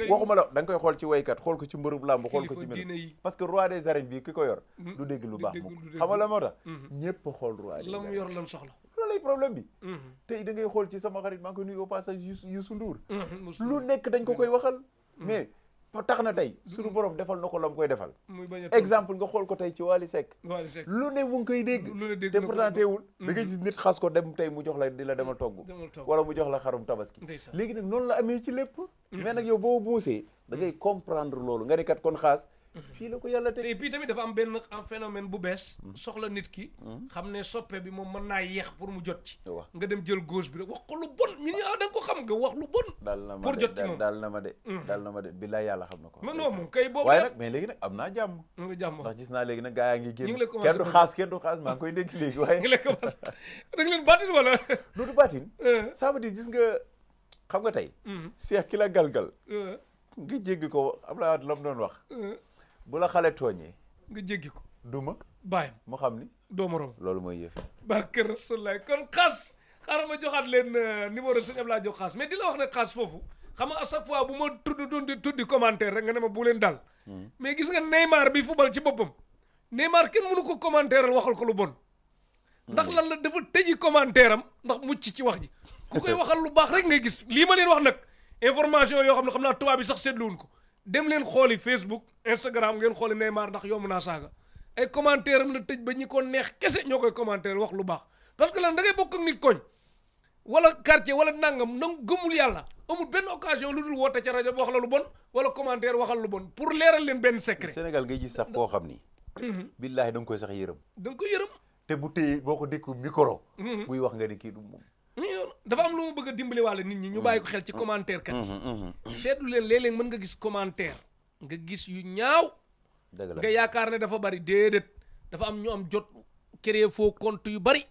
waxuma la da nga koy xool ci waykat xool ko ci mbërub làmb xool ko ci mbir parce que roi des arènes bii ki ko yor du dégg lu baax mukk xam nga la moo tax ñépp a xool roi des la mu yor lan soxla loolu lay problème bi tey da ngay xool ci sama xarit maa ngi ko nuyu au passage Youssou Ndour lu nekk dañ ko koy waxal mais tax na tey suñu borom defal na ko la mu koy defal exemple nga xool ko tey ci Wally Seck lu ne mu ngi koy dégg te pourtant teewul da ngay gis nit xas ko dem tey mu jox la di la demal togg wala mu jox la xarum tabaski léegi nag noonu la amee ci lépp mais nag yow boo buusee da ngay comprendre loolu nga ni kat kon xaas fii la ko yàlla te puis tamit dafa am benn phénomène bu bees soxla nit ki xam ne soppe bi moom mën naa yeex pour mu jot ci nga dem jël gauche bi rek wax ko lu bon ñun yaa da nga ko xam nga wax lu bon pour jot ci moom daal na ma de billaay yàlla xam na ko non moom kay boobu waaye nag mais léegi nag am naa jàmm nga jàmm ndax gis naa léegi nag gaa yaa ngi génn kenn du xaas maa ngi koy dégg léegi waaye ngi lay commencé da nga leen baatin wala du baatin ça veut dire gis nga xam nga tey Cheikh ki la galgal nga jéggi ko Abdoulaye Wade la mu doon wax bu la xale tooñee nga jéggi ko duma bàyyam mu xam ni doo morom loolu mooy yëf barke Rasulullah kon xaas xaaral ma joxaat leen numéro sëñ Abdoulaye Diop xaas mais di la wax ne xaas foofu xam nga à chaque fois bu ma tuddi commentaire rek nga ne ma bu leen dal mais gis nga Neymar bi football ci boppam Neymar kenn mënu ko commentaire waxal ko lu bon ndax lan la dafa tëji commentaire am ndax mucc ci wax ji ku koy waxal lu baax rek ngay gis lii ma leen wax nag information yoo xam ne xam naa tubaab bi sax seetluwuñ ko dem leen xooli Facebook Instagram ngeen xooli Neymar ndax yomb naa saaga ay commentaire am la tëj ba ñi ko neex kese ñoo koy commentaire wax lu baax parce que lan da ngay bokk ak nit koñ wala quartier wala nangam nang gëmul yàlla amul benn occasion lu dul woote ca rajo wax la lu bon wala commentaire waxal lu bon pour leeral leen benn secret. Sénégal ngay gis sax koo xam ni. billaahi da nga koy sax yërëm. da nga koy yërëm. te bu téye boo ko dékku micro. buy wax nga ni kii du moom. dafa am lu mu bëgg a dimbali wàlle nit ñi ñu bàyyi ko xel ci commentaire kat yi seetlu leen léeg-léeg mën nga gis commentaire nga gis yu ñaaw nga yaakaar ne dafa bari déedéet dafa am ñu am jot créer faux compte yu bari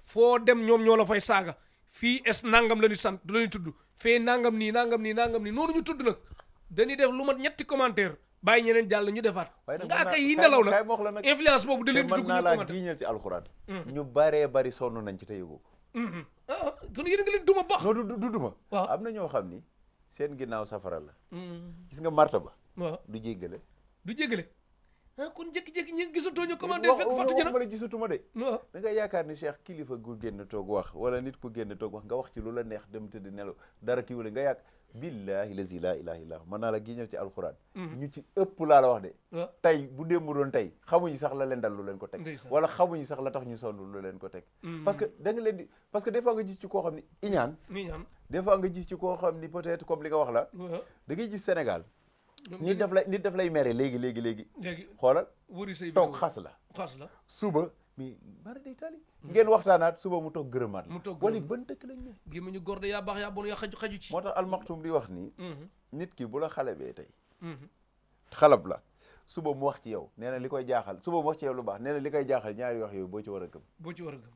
foo dem ñoom ñoo la fay saaga fii es nangam la ñu sant du lañu tudd fee nangam nii noonu ñu tudd nag dañuy def lu mat ñetti commentaire bàyyi ñeneen jàll ñu defaat nga kay yi nelaw nag influence boobu da leen di dugg ñu commentaire mën naa laa giiñal ci alxuraan ñu baree bari sonn nañ ci te yëgoo kon yéen a ngi leen duma baax non du duma waaw am na ñoo xam ni seen ginnaaw safara la gis nga marta ba waaw du jéggale kon jékki-jékki ñi gisatoo ñu commentaire fekk fàttu jëna ma la gisatuma de da nga yaakaar ni Cheikh kilifa gu génn toog wax wala nit ku génn toog wax nga wax ci lu la neex dem tëdd nelaw dara kii wala nga yàgg billahi lazi la ilaha illa mën naa la giñal ci alxuraan ñu ci ëpp laa la wax de tey bu démb doon tey xamuñu sax la leen dal lu leen ko teg wala xamuñu sax la tax ñu sonn lu leen ko teg parce que da nga leen di parce que des fois nga gis ci koo xam ni iñaan des fois nga gis ci koo xam ni peut-être comme li nga wax la da ngay gis Sénégal nit daf lay mere léegi xoolal toog xas la suba mais mara day tali ngeen waxtaanaat suba mu toog gërëmaat la wala ban dëkk lañ ne gi mu ñu góor de yaa baax yaa bon yaa xaju ci moo tax almaxtum di wax nii nit ki bu la xale bee tey xalab la suba mu wax ci yow nee na li koy jaaxal suba mu wax ci yow lu baax nee na li koy jaaxal ñaari wax yooyu boo ci war a gëm boo ci war a gëm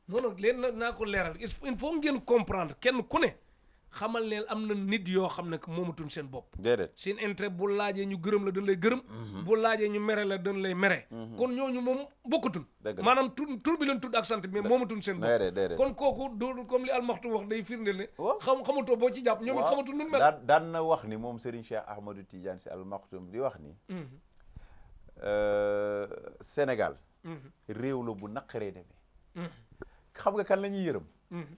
noonu leen naa ko leeral il faut ngeen comprendre kenn ku ne xamal leen am na nit yoo xam ne que moomatuñ seen bopp déedéet seen intérêt bu laajee ñu gërëm la dañ lay gërëm bu laajee ñu mere la dañ lay mere kon ñooñu moom bokkatun maanaam tur bi leen tudd ak sant mais moomatuñ seen bopp kon kooku du comme li almaxtu wax day firndeel ne xamatoo boo ci jàpp ñoom it xamatul nun mel daan na wax ni moom Serigne Cheikh Ahmadou Tidiane Sy almaxtum di wax ni Sénégal réew la bu naqaree demee xam nga kan la ñuy yërëm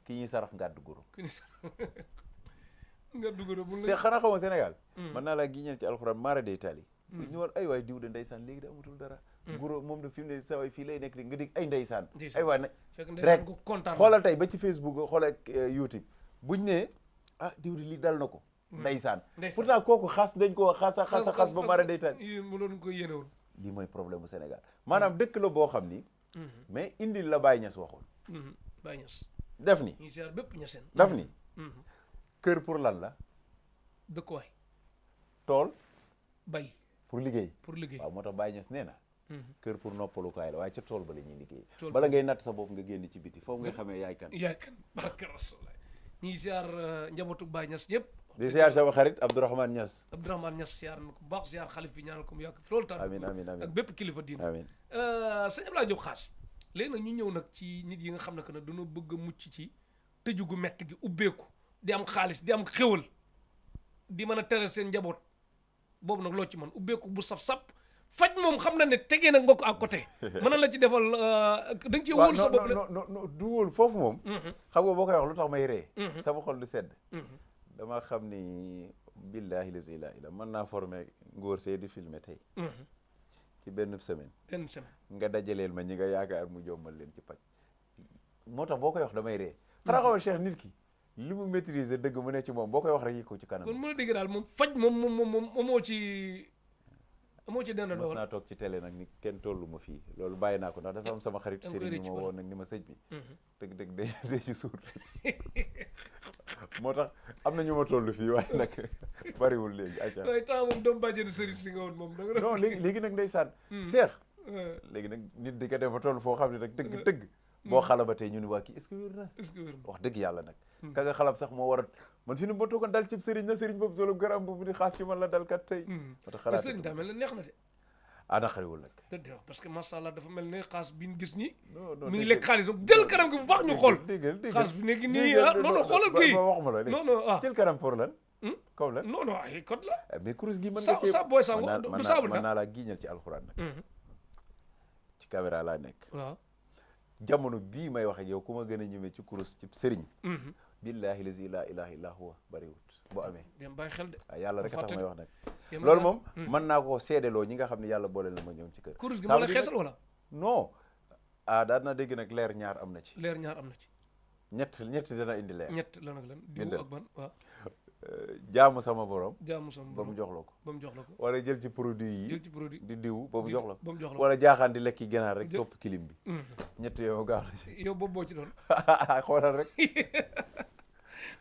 ki ñuy sarax ngàddu guro ngàddu guro bu xanaa xamoo Sénégal mën naa laa giñeel ci alxuraan maara day tali ñu war ay waay diw de ndeysaan léegi da amatul dara guro moom de fi mu ne sa waay fii lay nekk di nga dig ay ndeysaan ay waay nag rek xoolal tey ba ci Facebook xoolal YouTube buñ ne ah diw de lii dal na ko ndeysaan pourtant kooku xas dañ ko xas ba maara day tali mu doon ko yéene woon lii mooy problème bu Sénégal maanaam dëkk la boo xam ni mais indil la Baye Niass waxoon Baye Niass def ni ñu siyaar bépp ñaseen daf ni kër pour lan la dëkkuwaay tool bay pour liggéey waaw moo tax Baye Niass nee na kër pour noppalukaay la waaye ca tool ba la ñuy liggéey bala ngay natt sa bopp nga génn ci biti foofu nga xamee yaay kan barke Rasulullah ñi siyaar njabootu Baye Niass ñëpp di siyaar sama xarit Abdourahmane Niass siyaar na ko baax siyaar xalif bi ñaanal ko mu yàgg loolu tam amiin amiin amiin ak bépp kilifa diina amiin sëñ Abdoulaye Diop Khass léegi nag ñu ñëw nag ci nit yi nga xam ne que ne dañoo bëgg a mucc ci tëju gu metti gi ubbeeku di am xaalis di am xéwal di mën a tere seen njaboot boobu nag loo ci man ubbeeku bu saf-sap faj moom xam na ne tegee nag nga ko à côté mën na la ci defal da nga ciy wóolu sa bopp non du wóolu foofu moom xam nga boo koy wax lu tax may ree sama xol du sedd dama xam ni billahi la ilaha illa mën naa formé ngóor see di filmer tey ci benn semaine nga dajaleel ma ñi nga yaakaar mu jommal leen ci paj moo tax boo koy wax damay ree xanaa xamal Cheikh nit ki li mu maîtriser dëgg mu ne ci moom boo koy wax rek yi ko ci kanam kon mën a dégg daal moom faj moom amoo ci dend mos naa toog ci télé nag ni kenn tollu ma fii loolu bàyyi naa ko ndax dafa am sama xarit sëriñ bi ma woon nag ni ma sëj bi dëgg day ci suur moo tax am na ñu ma toll fii waaye nag bariwul léegi acca waaye temps moom doomu bàjjenu sëriñ si nga woon moom non léegi nag ndeysaan Cheikh léegi nag nit di nga dem ba toll foo xam ne nag dëgg boo xalabatee ñu ni waa kii est-ce que wér na wax dëgg yàlla nag ka nga xalab sax moo war a man fi ne ma toogoon dal cib sëriñ na sëriñ boobu solo garam bu ni xaas ci man la dal kat tey moo tax xalaat sëriñ daa mel ne neex na de naqariwul nag dëgg parce que macha allah dafa mel ne xaas bi ñu gis nii mi ngi lekk xaalis jël kanam gi bu baax ñu xool xaas bi nekk nii non xoolal kii wax ma la léegi jël kanam pour lan comme lan non ay code la mais kurus gi mën nga ci sa booy sango du saabu mën naa laa giiñal ci alxuraan nag ci caméra laa nekk waaw jamono bii may wax ak yow ku ma gën a ñëwee ci kurus ci sëriñ billahi lazi la ilaha illa huwa bariwut boo amee dem bàyyi xel de waaw yàlla rek a tax may wax nag loolu moom mën naa koo seedeloo ñi nga xam ne yàlla boole na ma ñëw ci kër kurus gi moo la xeesal wala non daan na dégg nag leer ñaar am na ci ñett dana indi leer ñett lan ak lan diw ak ban waaw jaamu sama borom ba mu jox la ko wala jël ci produit yi di diw ba mu jox la ko wala jaaxaan di lekki ganaar rek topp kilim bi ñett yow gaaw la ci yow boobu boo ci doon xoolal rek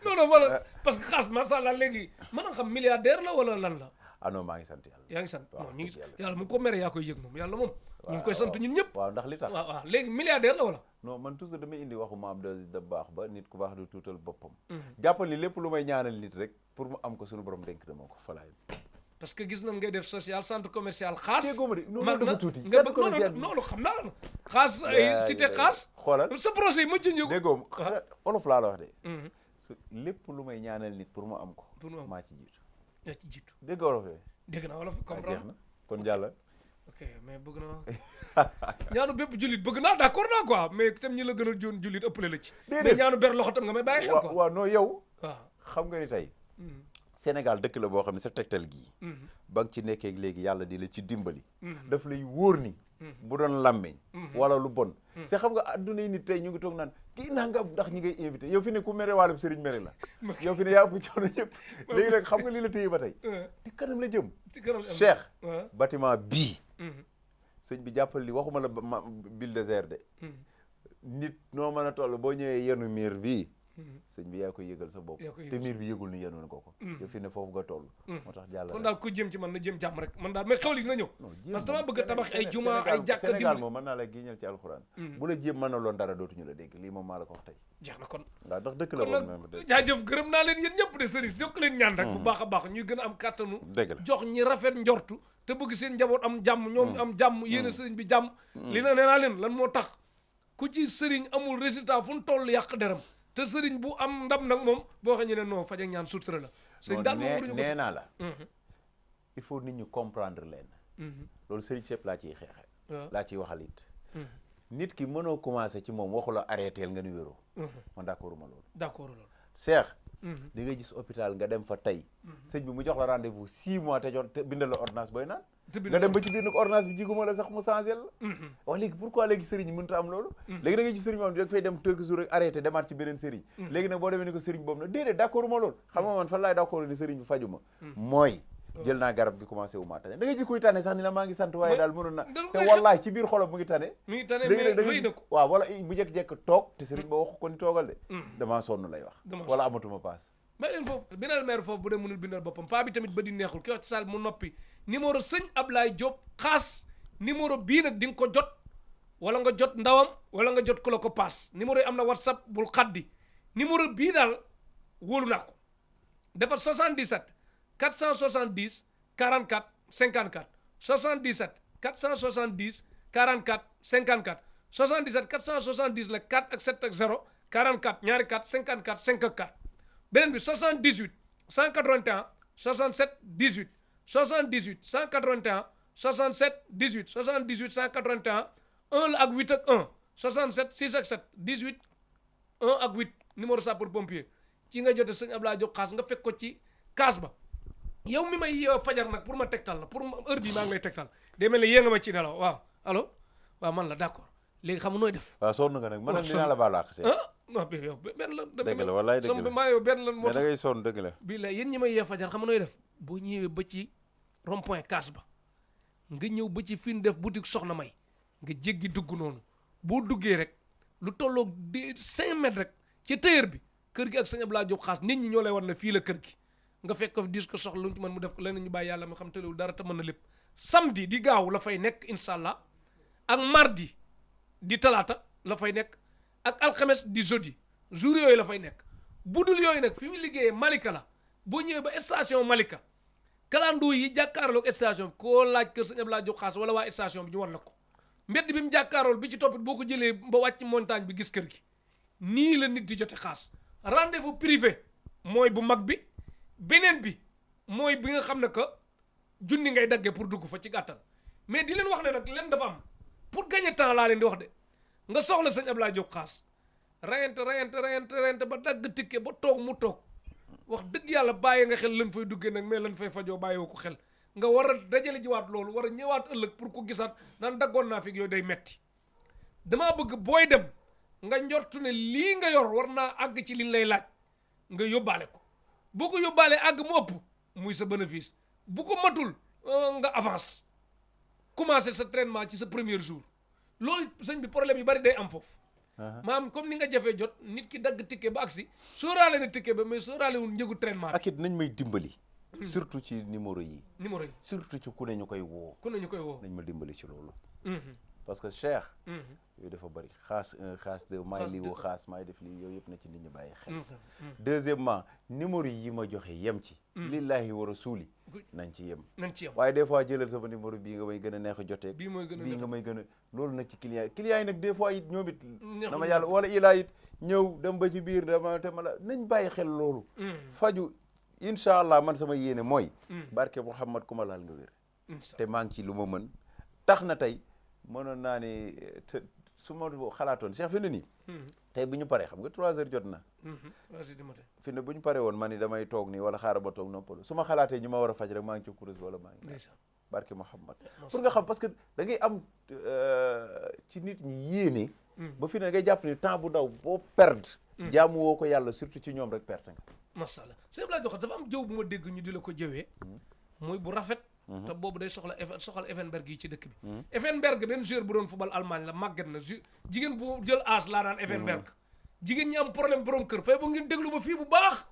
non wala parce que xaas masha Allah léegi mën a xam milliardaire la wala lan la non maa ngi sant yàlla yaa ngi sant non ñu ngi yàlla mu ko mere yaa koy yëg moom yàlla moom ñu ngi koy sant ñun ñëpp waaw ndax li tax waaw léegi milliardaire la wala non man toujours damay indi waxu maam da baax ba nit ku baax du tuutal boppam jàppal ni lépp lu may ñaanal nit rek pour mu am ko suñu borom dénk dama ko falaay parce que gis nañ ngay def social centre commercial xaas déggoo ma de non dafa tuuti nga bëgg non xam naa la xaas ay cité xaas xoolal sa projet yi ma junj déggoo olof laa la wax de lépp lu may ñaanal nit pour mu am ko maa ci jiitu yaa ci jiitu dégg olof yooyu dégg naa wolof comprendre jeex na kon jàlla ok mais bëgg naa ñaanu bépp jullit bëgg naa d'accord naa quoi mais tam ñi la gën a joon jullit ëppale la ci mais ñaanu ber loxo tam nga may bàyyi xel quoi waaw non yow waaw xam nga ni tey Sénégal dëkk la boo xam ne sa tegtal gii ba nga ci nekkee léegi yàlla di la ci dimbali daf lay wóor ni bu doon làmmeñ wala lu bon c'est xam nga adduna yi nit tey ñu ngi toog naan kii nangam ndax ñi ngay invité yow fi ne ku mere wàllum sëriñ mere la yow fi ne yaa ëpp coono ñëpp léegi nag xam nga lii la téye ba tey ci kanam la jëm Cheikh bâtiment bii sëñ bi jàppal li waxuma la Bulldozer de nit noo mën a toll boo ñëwee yenu miir bii sëñ bi yaa koy yëgal sa bopp yaa koy yëgal te miir bi yëgul ni yenoon ko yow fi ne foofu nga toll moo tax jàll kon daal ku jëm ci man na jëm jàmm rek man daal mais xewli dina ñëw parce que dama bëgg a tabax ay juma ay jàkka Sénégal moom mën naa la giñal ci alxuraan bu la jéem mën na loon dara dootuñu la dégg lii moom maa la ko wax tey jeex na kon waaw ndax dëkk la kon boobu même nag jaajëf gërëm naa leen yéen ñëpp de sëriñ yokk leen ñaan rek bu baax a baax ñuy gën a am kàttanu dëgg la jox ñi rafet njortu te bëgg seen njaboot am jàmm ñoom am jàmm yéene sëriñ bi jàmm li na nee naa leen lan moo tax ku ci sëriñ amul résultat fu mu toll yàq deram te sëriñ bu am ndam nag moom boo xam ne non faj ak ñaan sutura la sëriñ daal moom waruñu ko nee naa la il faut nit ñu comprendre leen loolu sëriñ sépp laa ciy xeexe laa ciy waxal it nit ki mënoo commencé ci moom waxu la arrêtéel nga ni wéroo man d'accord ma loolu d'accord loolu Cheikh di nga gis hôpital nga dem fa tey sëñ bi mu jox la rendez-vous 6 mois te jot te bindal la ordonnance booy naan nga dem ba ci biir nag ordonnance bi jiguma la sax mu changé la wax léegi pourquoi léegi sëriñ mënut a am loolu léegi da nga ci sëriñ moom da fay dem quelques jours rek arrêté demaat ci beneen sëriñ léegi nag boo demee ni ko sëriñ boobu nag déedéet d'accord ma loolu xam nga man fan laay d'accord ni sëriñ bi faju ma mooy jël naa garab gi commencé wu maa tane da nga ji kuy tane sax ni la maa ngi sant waaye daal mënoon na te wallahi ci biir xolam mu ngi tane léegi nag da nga gis waaw wala bu jekk-jekk toog te sëriñ ba waxu ko ni toogal de damaa sonn lay wax wala amatuma paas may leen foofu bindal maire foofu bu dee mënul bindal boppam paa bi tamit ba di neexul ki wax ci saal mu noppi numéro sëñ Ablaye Diop xaas numéro bii nag di nga ko jot wala nga jot ndawam wala nga jot ku la ko paas numéro yi am na whatsapp bul xaddi numéro bii daal wóolu naa ko defar 77 470 44 54 77 470 44 54 77 470 la 4 ak 7 ak 0 44 ñaari 4 54 54 beneen bi 78 181 67 18 78 181 67 18 78 181 1 la ak 8 ak 1 67 6 ak 7 18 1 ak 8 numéro sapeur pompier ci nga jote sëñ Abdoulaye Diop xaas nga fekk ko ci kaas ba yow mi may fajar nag pour ma tegtal la pour heure bii maa ngi lay tegtal day mel ne yée nga ma ci nelaw waaw allo waaw man la d'accord léegi xam nga nooy def waaw sonn nga nag man nag dinaa la baal àq non bi yow benn la dëgg la wallaay dëgg la maa yow benn la moo mais da ngay sonn dëgg la bii la yéen ñi may yee fajar xam nga nooy def boo ñëwee ba ci rond point kaas ba nga ñëw ba ci fi ñu def boutique soxna may nga jéggi dugg noonu boo duggee rek lu tolloog 5 mètres rek ci tëyër bi kër gi ak sëñ Abdoulaye Diop xaas nit ñi ñoo lay war ne fii la kër gi nga fekk ko dis ko soxla lu ñu ci mën mu def ko leneen ñu bàyyi yàlla mi xam tëlewul dara te mën na lépp samedi di gaaw la fay nekk incha allah ak mardi di talaata la fay nekk ak alxames di jeudi jour yooyu la fay nekk budul yooyu nag fi mu liggéeyee Malika la boo ñëwee ba station Malika kalandoo yi jàkkaarloog station bi koo laaj kër sëñ Abdoulaye Diop xaas wala waa station bi ñu war la ko mbedd bi mu jàkkaarool bi ci toppit boo ko jëlee ba wàcc montagne bi gis kër gi nii la nit di jote xaas rendez-vous privé mooy bu mag bi beneen bi mooy bi nga xam ne que junni ngay daggee pour dugg fa ci gàttal mais di leen wax ne nag leen dafa am pour gagner temps laa leen di wax de nga soxla sëñ Abdoulaye Diop xaas rayante ba dagg tikke ba toog mu toog wax dëgg yàlla bàyyi nga xel lan fay duggee nag mais lan fay fajoo bàyyi ko xel nga war a dajale jiwaat loolu war a ñëwaat ëllëg pour ko gisaat naan daggoon naa fi yooyu day metti damaa bëgg booy dem nga njortu ne lii nga yor war naa àgg ci liñ lay laaj nga yóbbaale ko boo ko yóbbaalee àgg mu ëpp muy sa bénéfice bu ko matul nga avance commencer sa traitement ci sa premier jour loolu sëñ bi problème yu bari day am foofu maam comme ni nga jafee jot nit ki dagg ticket ba agsi sóoraale na ticket ba mais sóoraale wul njëgu traitement bi ak it nañ may dimbali surtout ci numéro yi surtout ci ku ne ñu koy woo nañ ma dimbali ci loolu parce que Cheikh yooyu dafa bëri xaas 1 xaas 2 maay lii woo xaas maay def lii yooyu yëpp na ci nit ñi bàyyi xel deuxièmement numéro yi ma joxe yem ci lillahi wa rasuli nañ ci yem waaye des fois jëlal sama numéro bii nga may gën a neex a jotee bii nga may gën a loolu nag ci client yi nag des fois it ñoom it dama yàlla wala ilaa it ñëw dem ba ci biir dama te ma la nañ bàyyi xel loolu faju incha allah man sama yéene mooy barke Mouhamad ku ma laal nga wér te maa ngi ci lu ma mën tax na tey mënoon naa ne su ma xalaatoon Cheikh fi ne nii tey bu ñu paree xam nga 3 heures jot na fi ne bu ñu paree woon ma ni damay toog nii wala xaaral ba toog noppalu su ma xalaatee ñu ma war a faj rek maa ngi ci kurus bi wala maa ngi barke Mouhamad pour nga xam parce que da ngay am ci nit ñi yéene ba fi ne da ngay jàpp ni temps bu daw boo perdre jaamu woo ko yàlla surtout ci ñoom rek perte nga masala sëñ Abdoulaye Diop dafa am jëw bu ma dégg ñu di la ko jëwee muy bu rafet te boobu day soxla Effenberg yi ci dëkk bi Effenberg benn joueur bu doon football Allemagne la màgget na jigéen bu jël âge laa daan Effenberg jigéen ñi am problème borom kër fay ba ngeen déglu ba fii bu baax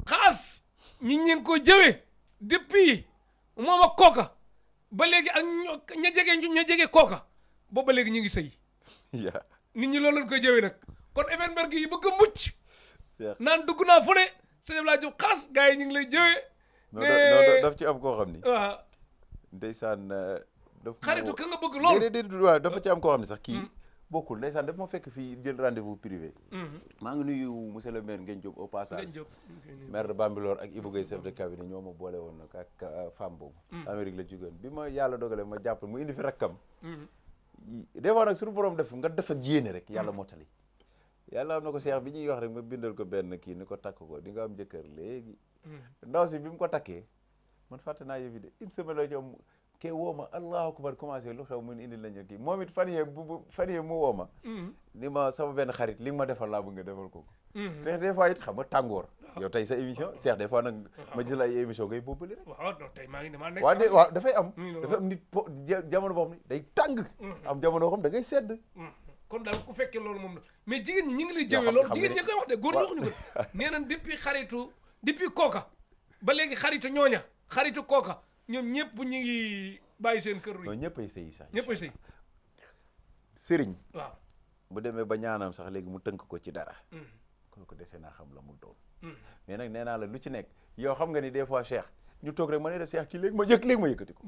xaas ñi ngeen ko jëwee depuis moom ak kooka ba léegi ak ña jege kooka boobu ba léegi ñu ngi sëy yaa nit ñi loolu lañ koy jëwee nag kon Effenberg yi bëgg a mucc Cheikh naan dugg naa fu ne sëñ Abdoulaye Diop xaas gars yi ñu ngi lay jëwee non daf ci am koo xam ni waaw ndeysaan daf xaritu ka nga bëgg loolu déedéet waaw dafa ci am koo xam ne sax kii bokkul ndeysaan daf ma fekk fii jël rendez-vous privé maa ngi nuyu monsieur le maire Ngagne Diop au passage maire de Bambilor ak Ibou Gueye chef de cabinet ñoo ma boole woon nag ak femme boobu Amérique la jógeen bi ma yàlla dogale ma jàpp mu indi fi rakkam des fois nag suñu borom def nga def ak yéene rek yàlla mottali yàlla am na ko Cheikh bi ñuy wax rek ma bindal ko benn kii ni ko takk ko di nga am jëkkër léegi ndaw si bi mu ko takkee man fàtte naa yëfi de une semaine la ñoom ke woo ma allahu akbar commencé lu xew mun indi lañu kii moom it fan yee mu woo ma ni ma sama benn xarit li nga ma defal laa bëgg nga defal ko te des fois it xam nga tàngoor yow tey sa émission Cheikh des fois nag ma jël ay émission ngay boobali rek waaw non tey maa ngi ne maa nekk waaw dafay am nit jamono boo xam ne day tàng am jamono boo xam da ngay sedd kon daal ku fekkee loolu moom la mais jigéen ñi ñu ngi lay jëwee loolu jigéen ñi koy wax de góor ñi waxuñu ko nee nañ depuis kooka ba léegi xaritu ñooña xaritu kooka ñoom ñëpp ñu ngi bàyyi seen kër yi. non ñëppay sëy sax. ñëppay sëy. sëriñ. waaw bu demee ba ñaanam sax léegi mu tënk ko ci dara. kooku dese naa xam la mu doon. mais nag nee naa la lu ci nekk yow xam nga ni des fois Cheikh ñu toog rek ma ne la Cheikh kii léegi ma yëkkati ko.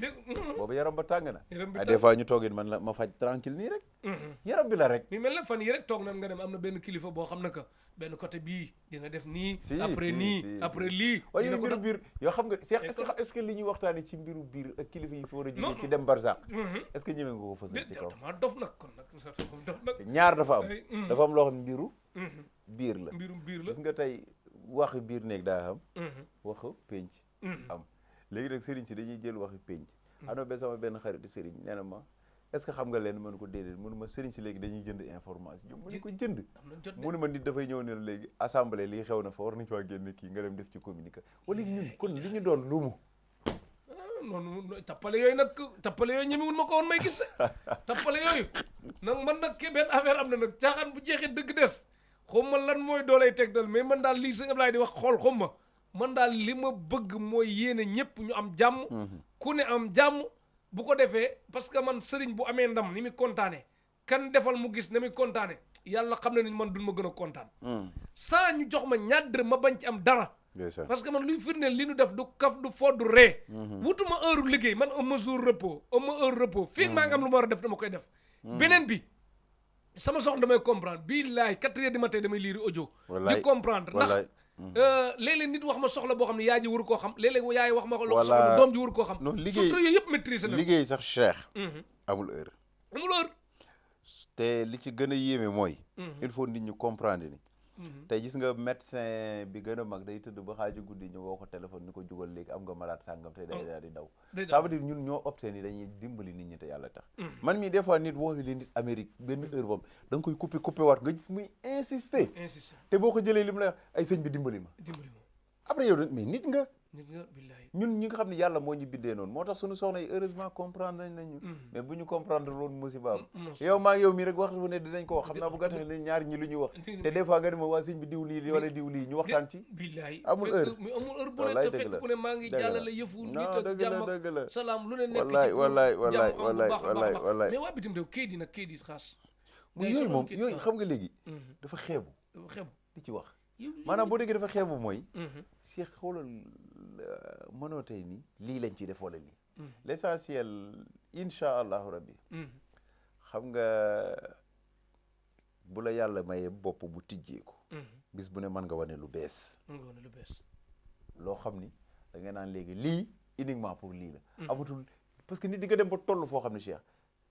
boobu yaram ba tàng na. des fois ñu toogin man la ma faj tranquille nii rek. yaram bi la rek. mi mel na fan yi rek toog nañ nga dem am na benn kilifa boo xam ne que benn côté bii dina def nii. après nii après lii. waaye mbiru biir yoo xam nga Cheikh est-ce que li ñuy waxtaanee ci mbiru biir ak kilifa yi fi war a jógee ci dem barzak est-ce que ñëwee nga ko fësal ci kaw. dama dof nag kon nag dof nag. ñaar dafa am. dafa am loo xam mbiru. biir la mbirum biir la gis nga tey waxi biir néeg daa am. waxu penc. am léegi nag sëriñ si dañuy jël waxi penc. am na benn sama benn xarit sëriñ nee na ma est-ce que xam nga leen mënu ko déedéet mënu ma sëriñ si léegi dañuy jënd information mënu ko jënd mënu ma nit dafay ñëw ne la léegi assemblée lii xew na fa war nañu faa génne kii nga dem def ci communiqué wala ñun kon li ñu doon lumu noonu tappale yooyu ñemewul ma ko woon may gis tappale yooyu nag man nag benn affaire am na nag caaxaan bu jeexee dëgg des xaw ma lan mooy doolay teg dal mais man daal lii sëñ Ablaye di wax xool xaw ma man daal li ma bëgg mooy yéene ñëpp ñu am jàmm ku ne am jàmm bu ko defee parce que man sëriñ bu amee ndam ni muy kontaane kan defal mu gis na muy kontaane yàlla xam ne ni man duñ ma gën a kontaan saa ñu jox ma ñaar dërëm ma bañ ci am dara parce que man luy firndeel li ñu def du kaf du fo du ree wutuma heure liggéey man am ma jour repos am ma heure repos fii maa ngi am lu ma war a def dama koy def beneen bi sama soxna damay comprendre billaay 4 heures du matin damay liiri audio di comprendre ndax léeg-léeg nit wax ma soxla boo xam ne yaay ji waru koo xam léeg-léeg yaay wax ma ko soxla doom ji waru koo xam non liggéey surtout yooyu yëpp maîtrise na liggéey sax Cheikh amul heure te li ci gën a yéeme mooy il faut nit ñu comprendre ni tey gis nga médecin bi gën a mag day tëdd ba xaaju guddi ñu woo ko téléphone ni ko jugal léegi am nga malade sàngam te day daal di daw ça veut dire ñun ñoo opté ni dañuy dimbali nit ñi te yàlla tax man mii des fois nit woowi li nit Amérique benn heure boobu da nga koy coupé waat nga gis muy insister te boo ko jëlee li mu la ay sëñ bi dimbali ma après yow mais nit nga ñun ñi nga xam ne yàlla moo ñu bindee noonu moo tax suñu soxna yi heureusement comprendre nañ ñu mais bu ñu comprendre loolu musiba am yow maa ngi yow mii rek waxtu bu ne dinañ ko wax xam naa bu gàttax ne ñaari ñi lu ñuy wax te des fois nga ne ma waa sëñ bi diw lii wala diw lii ñu waxtaan ci billaay amul heure bu ne te fekk bu ne maa ngi jàllale yëfu nit ak jàmm ak salaam lu ne nekk ci wallaay mais waa bitim réew kayit yi nag kayit yi xaas yooyu moom yooyu xam nga léegi dafa xeebu di ci wax maanaam boo déggee dafa xeebu mooy Cheikh xoolal mënoo tey nii lii lañ ciy def wala lii l'essentiel incha allahu rabbi xam nga bu la yàlla mayee bopp bu tijjeeku bis bu ne mën nga wane lu bees loo xam ni da nga naan léegi lii uniquement pour lii la amatul parce que nit di nga dem ba toll foo xam ne Cheikh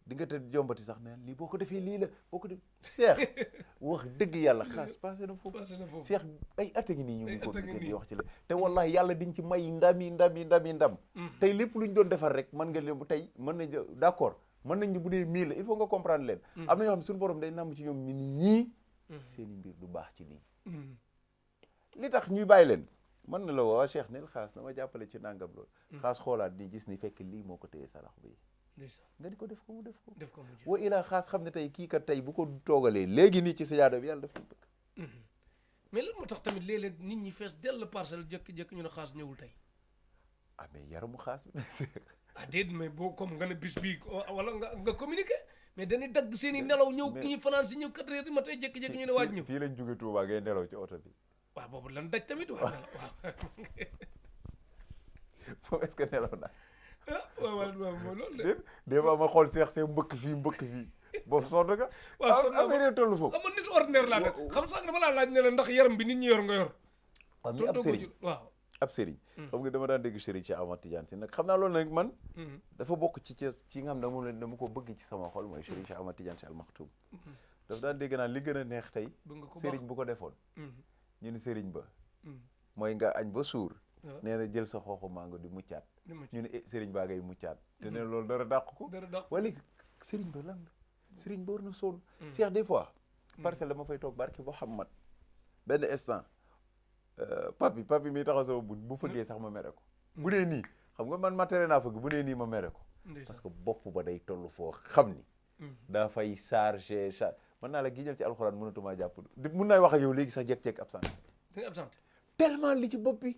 di nga te jombati sax ne lii boo ko defee lii la boo ko def Cheikh wax dëgg yàlla xaas passé na foofu Cheikh ay at a ngi nii ñu ngi ko di wax ci la te wallahi yàlla diñ ci may ndam tey lépp lu ñu doon defar rek mën nga leen tey mën nañ d'accord mën nañ bu dee mii la il faut nga comprendre leen am na ñoo xam ne suñu borom day namm ci ñoom ni ñii seeni mbir du baax ci lii li tax ñuy bàyyi leen mën na la woo Cheikh nel xaas na ma jàppale ci nangam loolu xaas xoolaat ni gis ni fekk lii moo ko téye sarax bi ndeysaan nga di ko def ko mu def ko def ko mu jeex. wa ilaa xaas xam ne tey kii kat tey bu ko toogalee léegi nii ci sijaada bi yàlla daf ko bëgg. mais lan moo tax tamit léeg-léeg nit ñi fees dell parcelle jékki-jékki ñu ne xaas ñëwul tey. ah mais yaramu xaas bi ah déet mais boo comme nga ne bis bii wala nga communiqué mais dañuy dagg seen i nelaw ñëw ki ñuy fanaan si ñëw 4 heures du matin jékki-jékki ñu ne waaj ñëw. fii lañ jóge Touba ngay nelaw ci oto bi. waaw boobu lan daj tamit waaw foofu est-ce que nelaw naa. waaw mooy loolu de. déet des fois ma xool seex see mbëkk fii boobu sonn nga. waaw sonn affaire yi tollu foofu. xam nga nit ordinaire laa nag xam sax dama laa laaj ne la ndax yaram bi nit ñi yor nga yor. waaw mais ab sëriñ waaw. ab sëriñ. xam nga dama daan dégg sëriñ ci Ahmad Tidiane si nag xam naa loolu nag man. dafa bokk ci nga xam ne dama ko bëgg ci sama xol mooy sëriñ ci Ahmad Tidiane si Al Maktoum. dafa daan dégg naan li gën a neex tey. sëriñ bu ko defoon. ñu ni sëriñ ba. mooy nga añ ba suur. nee na jël sa xooxu mango di muccaat. ñu ne sëriñ baa ngay muccaat. te ne loolu dara dàq ko. wala léegi sëriñ ba lan la sëriñ ba war na sonn. Cheikh des fois. parcelle dama fay toog barki Muhammad benn instant. papi mi taxaw sama bu fëggee sax ma mere ko. bu dee nii xam nga man matériel naa fëgg bu dee nii ma mere ko. parce que bopp ba day toll foo xam ni. daa fay chargé mën naa la giñal ci alxuraan mënatumaa jàpp mun naa wax ak yow léegi sax jekk-jekk absent. da nga absent. tellement li ci bopp bi.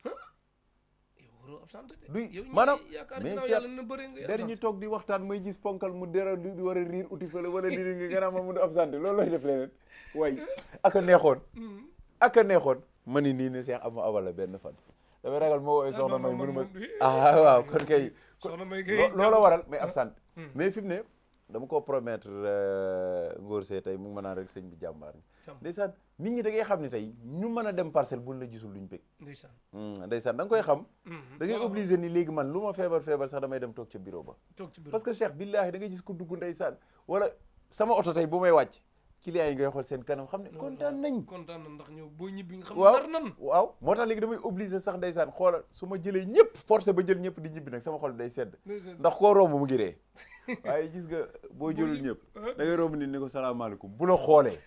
yow waroo absent de. du maanaam mais yàlla na bëri nga der ñi toog di waxtaan may gis ponkal mu dera di war a riir uti fële wala lii nga gën a ma mu du absent loolu lay def leneen waaye ak a neexoon ma ni nii ne Cheikh ama awala benn fan damay ragal moo woowee soxna may mënu ma waaw kon kay loola waral mais absent mais fi mu ne dama ko promettre ngóor see tey mu ngi ma naan rek sëñ bi jàmbaar ni ndeysaan nit ñi da ngay xam ne tey ñu mën a dem parcelle buñ la gisul luñ bëgg ndeysaan da nga koy xam da ngay obligé ni léegi man lu ma feebar sax damay dem toog ca bureau ba parce que Cheikh billaahi da ngay gis ko dugg ndeysaan wala sama oto tey bu may wàcc clients yi ngay xool seen kanam xam ne kontaan nañ ndax ñëw boo ñibbi nga xam ne dar nan waaw moo tax léegi damay obligé sax ndeysaan xoolal su ma jëlee ñëpp forcé ba jël ñëpp di ñibbi nag sama xol bi day sedd ndax koo romb mu ngi ree waaye gis nga boo jëlul ñëpp da ngay romb nit ni ko salaamaaleykum bu la xoolee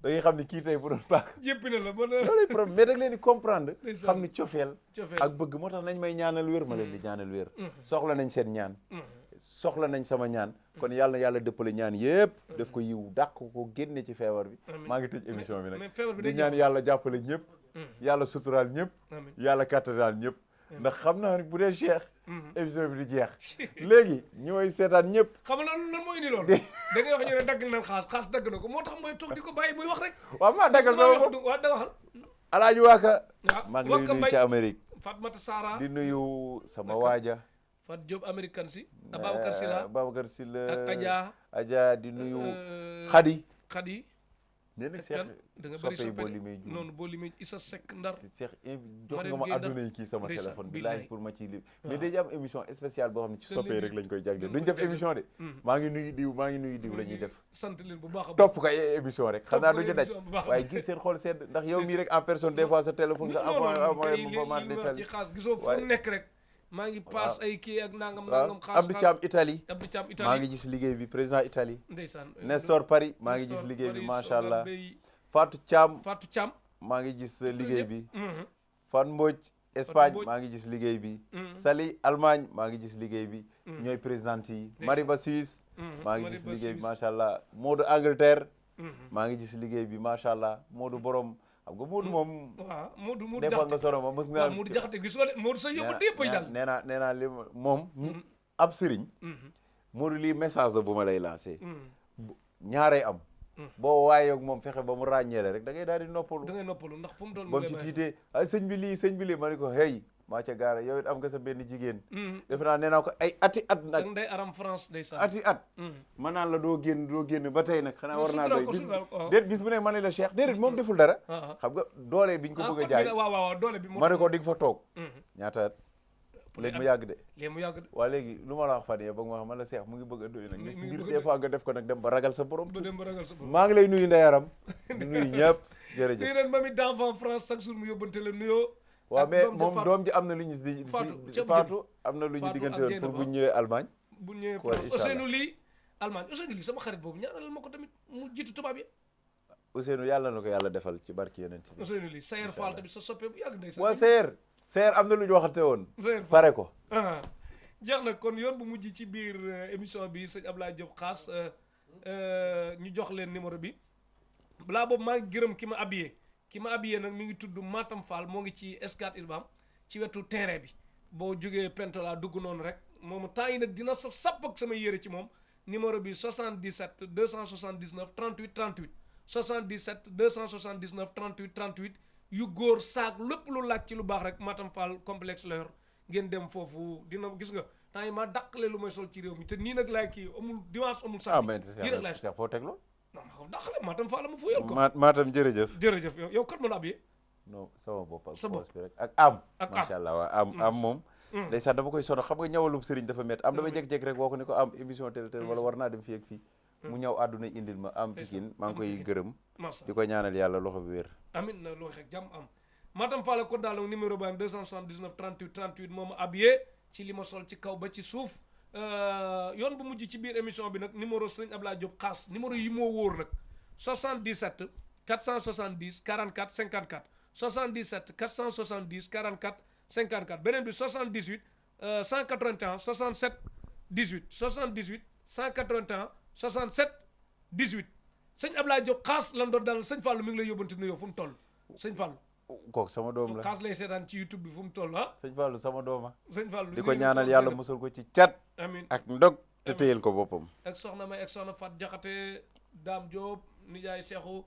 da ngay xam ni kii tey bu doon paak jéppi na la loolay problème mais da nga leen di comprendre xam ni cofeel ak bëgg moo tax nañ may ñaanal wér ma leen di ñaanal wér soxla nañ seen ñaan soxla nañ sama ñaan kon yàlla na yàlla dëppale ñaan yëpp def ko yiw dàq ko génne ci feebar bi maa ngi tëj émission bi nag di ñaan yàlla jàppale ñëpp yàlla suturaal ñëpp yàlla kàttanaal ñëpp ndax xam naa bu dee Cheikh émission bi di jeex léegi ñooy seetaan ñëpp xam nga lan moo indi loolu da ngay wax ñu ne dagg nañ xaas dagg na ko moo tax mooy toog di ko bàyyi muy wax rek waaw maa daggal sama bopp waaw da waxal Alaaji Waaka maa ngi lay nuyu ci Amérique Fatmata Sara di nuyu sama waaja Fat Diop américaine si Babacar Sylla ak Adja di nuyu Khady nee nag Cheikh da nga bëri soppe boo limee ju noonu boo limee Issa Seck Ndar Cheikh jox nga ma àdduna yi kii sama téléphone billahi pour ma ciy lim mais day am émission spéciale boo xam ne ci soppee rek lañ koy jagleel duñ def émission de maa ngi nuyu diw la ñuy def sant leen bu baax a topp ko ay émission rek xam naa duñu daj waaye ngir seen xool sedd ndax yow mii rek en personne des fois sa téléphone nga envoyé moment détail ci xaas gisoo fu nekk rek maa ngi paas ay kii ak nangam xaas Abdou Thiam Italie Italie maa ngi gis liggéey bi président Italie ndeysaan Nestor Paris maa ngi gis liggéey bi macha allah Fatou Thiam maa ngi gis liggéey bi Fan Mbodj Espagne maa ngi gis liggéey bi Sali Allemagne maa ngi gis liggéey bi ñooy présidente yi Mariba Suisse maa ngi gis liggéey bi macha allah Modou Angleterre maa ngi gis liggéey bi macha allah Modou borom xam nga Modou moom waaw Modou des fois nga solo ma mës nga Modou Jaxate gisoo de Modou sa yóbbante yëpp ay dal nee naa li moom ab sëriñ Modou lii message la bu ma lay lancé ñaaree am boo waayeeg moom fexe ba mu ràññeele rek da ngay daal di noppalu ndax fu mu doon ba mu ci tiitee ay sëñ bi lii ma ne ko hey maa ca gaara yow it am nga sa benn jigéen defe naa nee naa ko ay ati at nag nday aram France day sa ati at ma naan la doo génn ba tey nag xanaa war naa doy bis bu ne ma ne la Cheikh déedéet moom deful dara xam nga doole biñ ko bëgg a jaay waaw doole bi ma ne ko di nga fa toog ñaata at léegi mu yàgg de waa léegi lu ma la wax fan yii ba nga ma xam la Cheikh mu ngi bëgg a doy nag ngir des fois nga def ko nag dem ba ragal sa borom maa ngi lay nuyu ndeyaram di nuyu ñëpp jërëjëf lii ren mami d'enfant France chaque jour mu yóbbante la nuyoo waaw mais moom doom ji am na lu ñu di Fatou am na lu ñu diggante woon pour bu ñëwee Allemagne bu ñëwee France Ousseynou Ly Allemagne Ousseynou Ly sama xarit boobu ñaanal ma ko tamit mu jiitu tubaab yi Ousseynou yàlla na ko yàlla defal ci barki yeneen ci Ousseynou Ly Sayer Fall tamit sa soppe bu yàgg day waa Sayer am na lu ñu waxante woon pare ko jeex na kon yoon bu mujj ci biir émission bi sëñ Ablaye Diop Khass ñu jox leen numéro bi balaa boobu maa ngi gërëm ki ma habillé nag mi ngi tudd Matam Fall moo ngi ci Scat Urbam ci wetu terrain bi boo jógee Pentola dugg noonu rek moom temps yi nag dina saf sàpp ak sama yére ci moom numéro bi 77 279 38 38 77 279 38 38 yu góor saak lépp lu laaj ci lu baax rek Matam Fall complexe la yor ngeen dem foofu dina gis nga temps yi maa dàqale lu may sol ci réew mi te nii nag laay kii amul dimanche amul samedi. mais Cheikh foo teg loolu. non maa ko dàqale Matam Fall ma fu yor ko. Matam jërëjëf. jërëjëf yow kat ma la abiyee. non sama bopp ak sa bopp bi rek ak am. ak am macha allah waaw am moom. day sax dama koy sono xam nga ñawalum sëriñ dafa métti am damay jékki-jékki rek woo ko ni ko am émission tel wala war naa dem fii ak fii. mu ñëw àdduna indil ma am Pikine maa ngi koy gërëm. di ko ñaanal yàlla loxo bi wér. amin na loo xeeg jàmm am Matam Fall ko daal numéro ba am 279 38 38 moom habillé ci li ma sol ci kaw ba ci suuf yoon bu mujj ci biir émission bi nag numéro sëñ Ablaye Diop Khass numéro yi moo wóor nag 77 470 44 54 77 470 44 54 beneen bi 78 181 67 18 78 181 67 18 sëñ Ablaye Diop Khass lan doon dalal sëñ Fallou mi ngi lay yóbbante nuyoo fu mu toll sëñ Fallou. kooku sama doom la Khass lay seetaan ci YouTube bi fu mu toll ah. sëñ Fallou sama dooma sëñ Fallou di ko ñaanal yàlla musul ko ci cat. amiin ak ndog te téyel ko boppam. ak soxna May ak soxna Fat Jaxate Dame Diop nijaay Cheikhou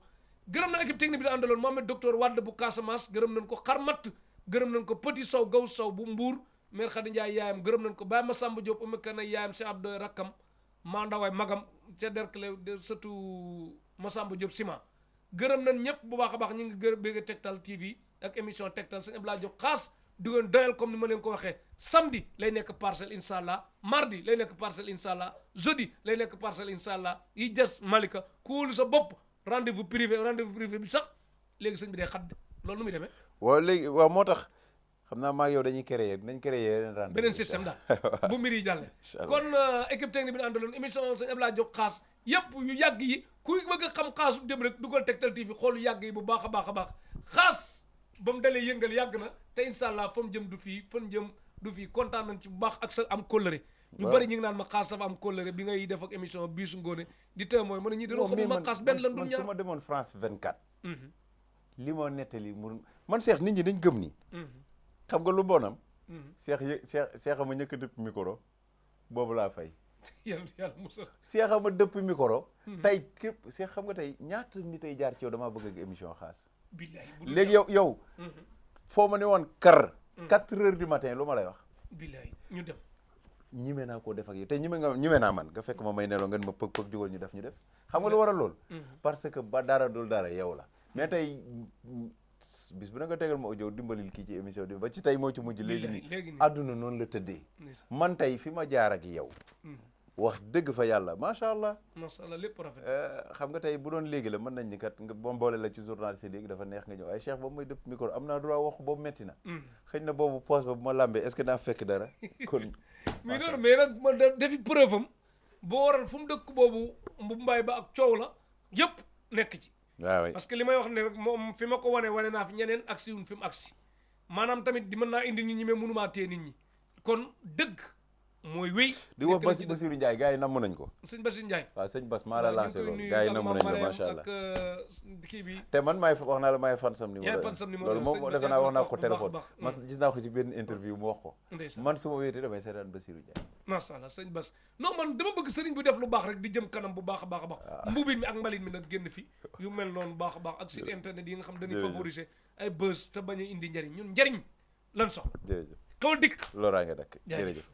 gërëm na équipe technique bi da àndaloon Mohamed docteur Wade bu Casamance gërëm nañ ko Xarmat gërëm nañ ko Petit Sow Gaw Sow bu Mbour mère Khady Ndiaye yaayam gërëm nañ ko Baye Massamba Diop umekana yaayam Cheikh Abdoy rakkam Mandawaay magam ca Derkle surtout Massamba Diop Sima gërëm nañ ñëpp bu baax a baax ñu ngi gërëm bëgg Tektal TV ak émission Tektal sëñ Abdoulaye Diop Khass du ngeen doyal comme ni ma leen ko waxee samedi lay nekk Parcelles incha allah mardi lay nekk Parcelles incha allah jeudi lay nekk Parcelles incha allah yi des Malika ku wóolu sa bopp rendez-vous privé bi sax léegi sëñ bi day xat loolu nu muy demee. waaw léegi waaw moo tax xam naa maa ak yow dañuy créer yeneen rendez-vous beneen système daal bu mbir yi jàllee. kon équipe technique bi ñu àndaloon émission sëñ Abdoulaye Diop Khass yëpp yu yàgg yi ku bëgg a xam Khass dem rek dugal Tektal TV xoolu yàgg yi bu baax a baax a baax Khass ba mu dalee yëngal yàgg na te incha allah fa mu jëm du fii kontaan nañ ci bu baax ak sa am kóllëre ñu bari ñu ngi naan ma Khass dafa am kóllëre bi ngay def ak émission biisu ngoone di tey mooy mën a ñi dina xam ma Khass benn lan du ñaar su ma demoon France 24 li ma nettali man Cheikh nit ñi dañ gëm nii xam nga lu bonam Cheikh ama ñëkk dëpp micro boobu laa fay yàlla musal Cheikh ama dëpp micro tey képp Cheikh xam nga tey ñaata nit ay jaar ci yow damaa bëgg ak émission Khass léegi yow foo ma ne woon 4 heures du matin lu ma lay wax billaay ñu dem ñime naa koo def ak yow te ñime naa man nga fekk ma may neloo ngeen ma pëg jugal ñu def xam nga lu waral lool parce que ba dara dul dara yow la mais tey bis bu na nga tegal ma audio dimbalil kii ci émission bi ba ci tey moo ci mujj léegi nii àdduna noonu la tëddee man tey fi ma jaar ak yow wax dëgg fa yàlla macha allah lépp rafet xam nga tey bu doon léegi la mën nañ ni kat nga ba boole la ci journaliste léegi dafa neex nga ñëw ay Cheikh boobu may dëpp micro am naa droit wax boobu metti na xëy na boobu poste ba bu ma lambee est-ce que naa fekk dara kon mais noonu mais nag ma defi preuve am boo waral fu mu dëkk boobu mbumbaay ba ak coow la yëpp nekk ci waaw parce que li may wax ne rek moom fi ma ko wane naa fi ñeneen agsi wuñ fi mu agsi maanaam tamit di mën naa indi nit ñi mais mënumaa téye nit ñi kon dëgg mooy wéy di wax Bassirou Ndiaye gars yi namm nañ ko sëñ Bassirou Ndiaye waaw sëñ Bass maa la lancé loolu gars yi namm nañ ko macha allah ak kii bi te man wax naa la maay fan sam numéro loolu moom defe naa wax naa ko téléphone mas gis naa ko ci benn interview mu wax ko man su ma wéetee damay seetaan Bassirou Ndiaye macha allah sëñ Bass non man dama bëgg sëriñ bu def lu baax rek di jëm kanam bu baax a baax a baax mbubin mi ak mbalit mi nag génn fi yu mel noonu baax a baax ak site internet yi nga xam dañuy favoriser ay buzz te bañ a indi njariñ ñun njariñ lan soxla jërëjëf xawal dikk loolaa nga dakk jërëjëf